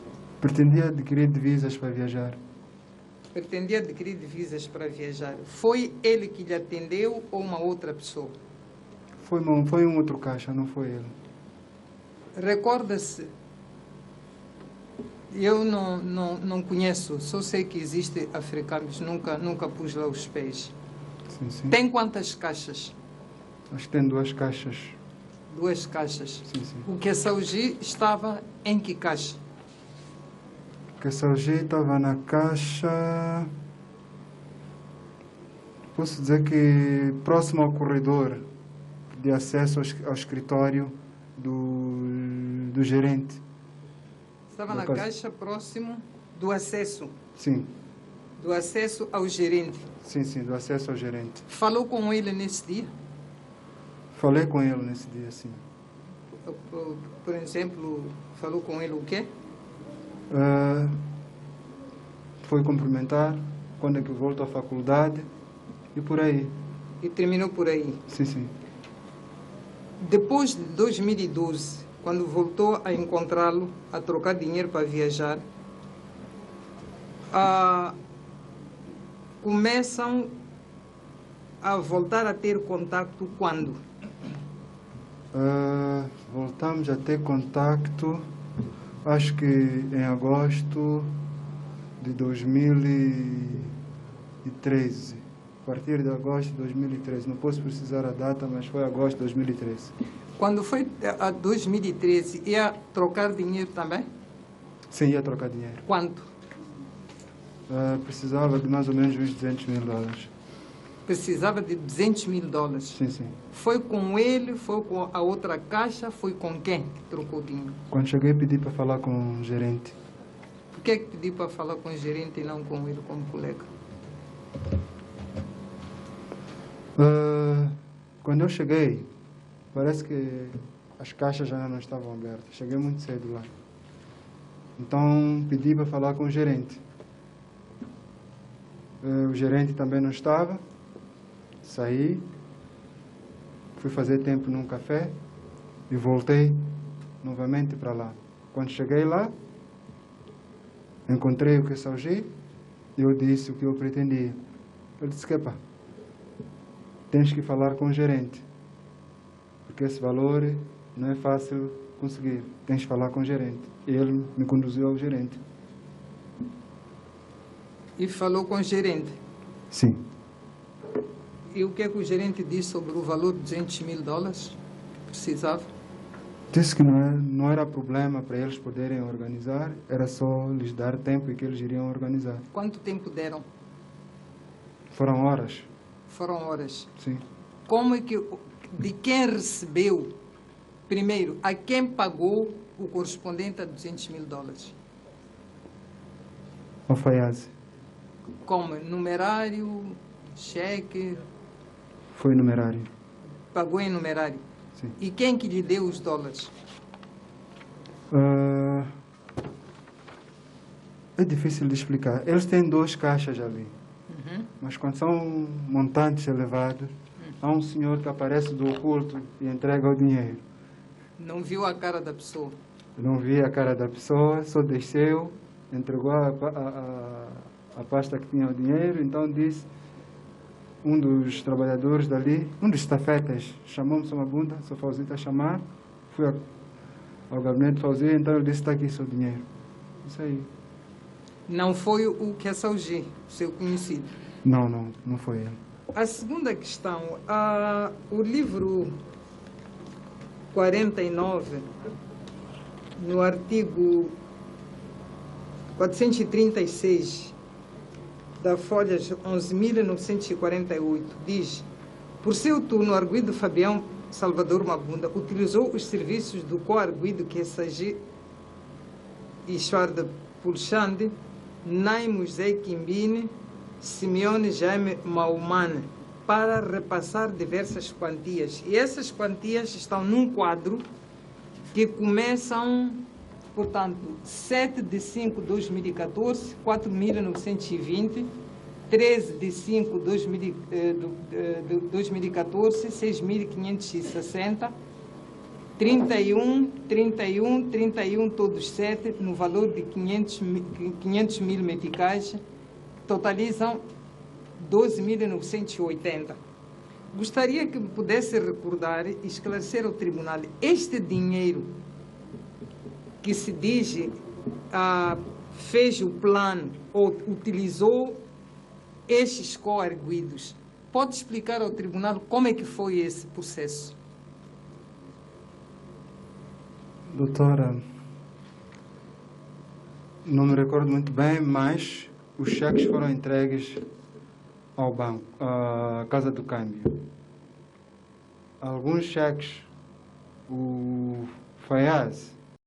Pretendia adquirir divisas para viajar. Pretendia adquirir divisas para viajar. Foi ele que lhe atendeu ou uma outra pessoa? Foi um outro caixa, não foi ele. Recorda-se, eu não conheço, só sei que existe Africanos, nunca pus lá os pés. Sim, sim. Tem quantas caixas? Acho que tem 2 caixas. 2 caixas. Sim, sim. O Kessaugi estava em que caixa? O Kessaugi estava na caixa... Posso dizer que próximo ao corredor de acesso ao escritório do gerente. Estava na caixa próximo do acesso? Sim. Do acesso ao gerente? Sim, sim, do acesso ao gerente. Falou com ele nesse dia? Falei com ele nesse dia, sim. Por exemplo, falou com ele o quê? Foi cumprimentar, quando é que volto à faculdade e por aí. E terminou por aí? Sim, sim. Depois de 2012, quando voltou a encontrá-lo, a trocar dinheiro para viajar, começam a voltar a ter contato quando? Voltamos a ter contato, acho que em agosto de 2013. A partir de agosto de 2013. Não posso precisar a data, mas foi agosto de 2013. Quando foi a 2013, ia trocar dinheiro também? Sim, ia trocar dinheiro. Quanto? Precisava de mais ou menos uns 200 mil dólares. Precisava de 200 mil dólares? Sim, sim. Foi com ele, foi com a outra caixa, foi com quem que trocou o dinheiro? Quando cheguei, pedi para falar com o gerente. Por que pediu para falar com o gerente e não com ele, como colega? Quando eu cheguei, parece que as caixas já não estavam abertas. Cheguei muito cedo lá. Então, pedi para falar com o gerente. O gerente também não estava. Saí, fui fazer tempo num café e voltei novamente para lá. Quando cheguei lá, encontrei o Kessalgi e eu disse o que eu pretendia. Ele disse que, pá, tens que falar com o gerente, porque esse valor não é fácil conseguir. Tens que falar com o gerente. E ele me conduziu ao gerente. E falou com o gerente? Sim. E o que é que o gerente disse sobre o valor de 200 mil dólares que precisava? Disse que não era problema para eles poderem organizar, era só lhes dar tempo e que eles iriam organizar. Quanto tempo deram? Foram horas. Foram horas. Sim. Como é que, de quem recebeu, primeiro, a quem pagou o correspondente a 200 mil dólares? Ao Fayaz. Como? Numerário, cheque? Foi numerário. Pagou em numerário? Sim. E quem que lhe deu os dólares? É difícil de explicar. Eles têm 2 caixas ali. Mas quando são montantes elevados, há um senhor que aparece do oculto e entrega o dinheiro. Não viu a cara da pessoa? Eu não vi a cara da pessoa, só desceu, entregou a pasta que tinha o dinheiro, então disse, um dos trabalhadores dali, um dos estafetas, chamou-me Samabunda, sou Fauzi a chamar, fui ao gabinete de Fauzi, então ele disse, está aqui seu dinheiro. Isso aí. Não foi o Kessalgi, seu conhecido? Não foi ele. A segunda questão, o livro 49, no artigo 436 da folha 11.948, diz: por seu turno, o arguido Fabião Salvador Mabunda utilizou os serviços do co-arguido Kessalgi Ishwarda Pulchande, Naimo José Kimbine, Simeone Jaime Maumane, para repassar diversas quantias. E essas quantias estão num quadro que começam, portanto, 7 de 5 de 2014, 4.920, 13 de 5 de 2014, 6.560, 31, todos 7, no valor de 500 mil meticais, totalizam 12.980. Gostaria que pudesse recordar e esclarecer ao tribunal este dinheiro que se diz fez o plano ou utilizou estes co-arguidos. Pode explicar ao tribunal como é que foi esse processo? Doutora, não me recordo muito bem, mas os cheques foram entregues ao banco, à Casa do Câmbio. Alguns cheques, o Fayaz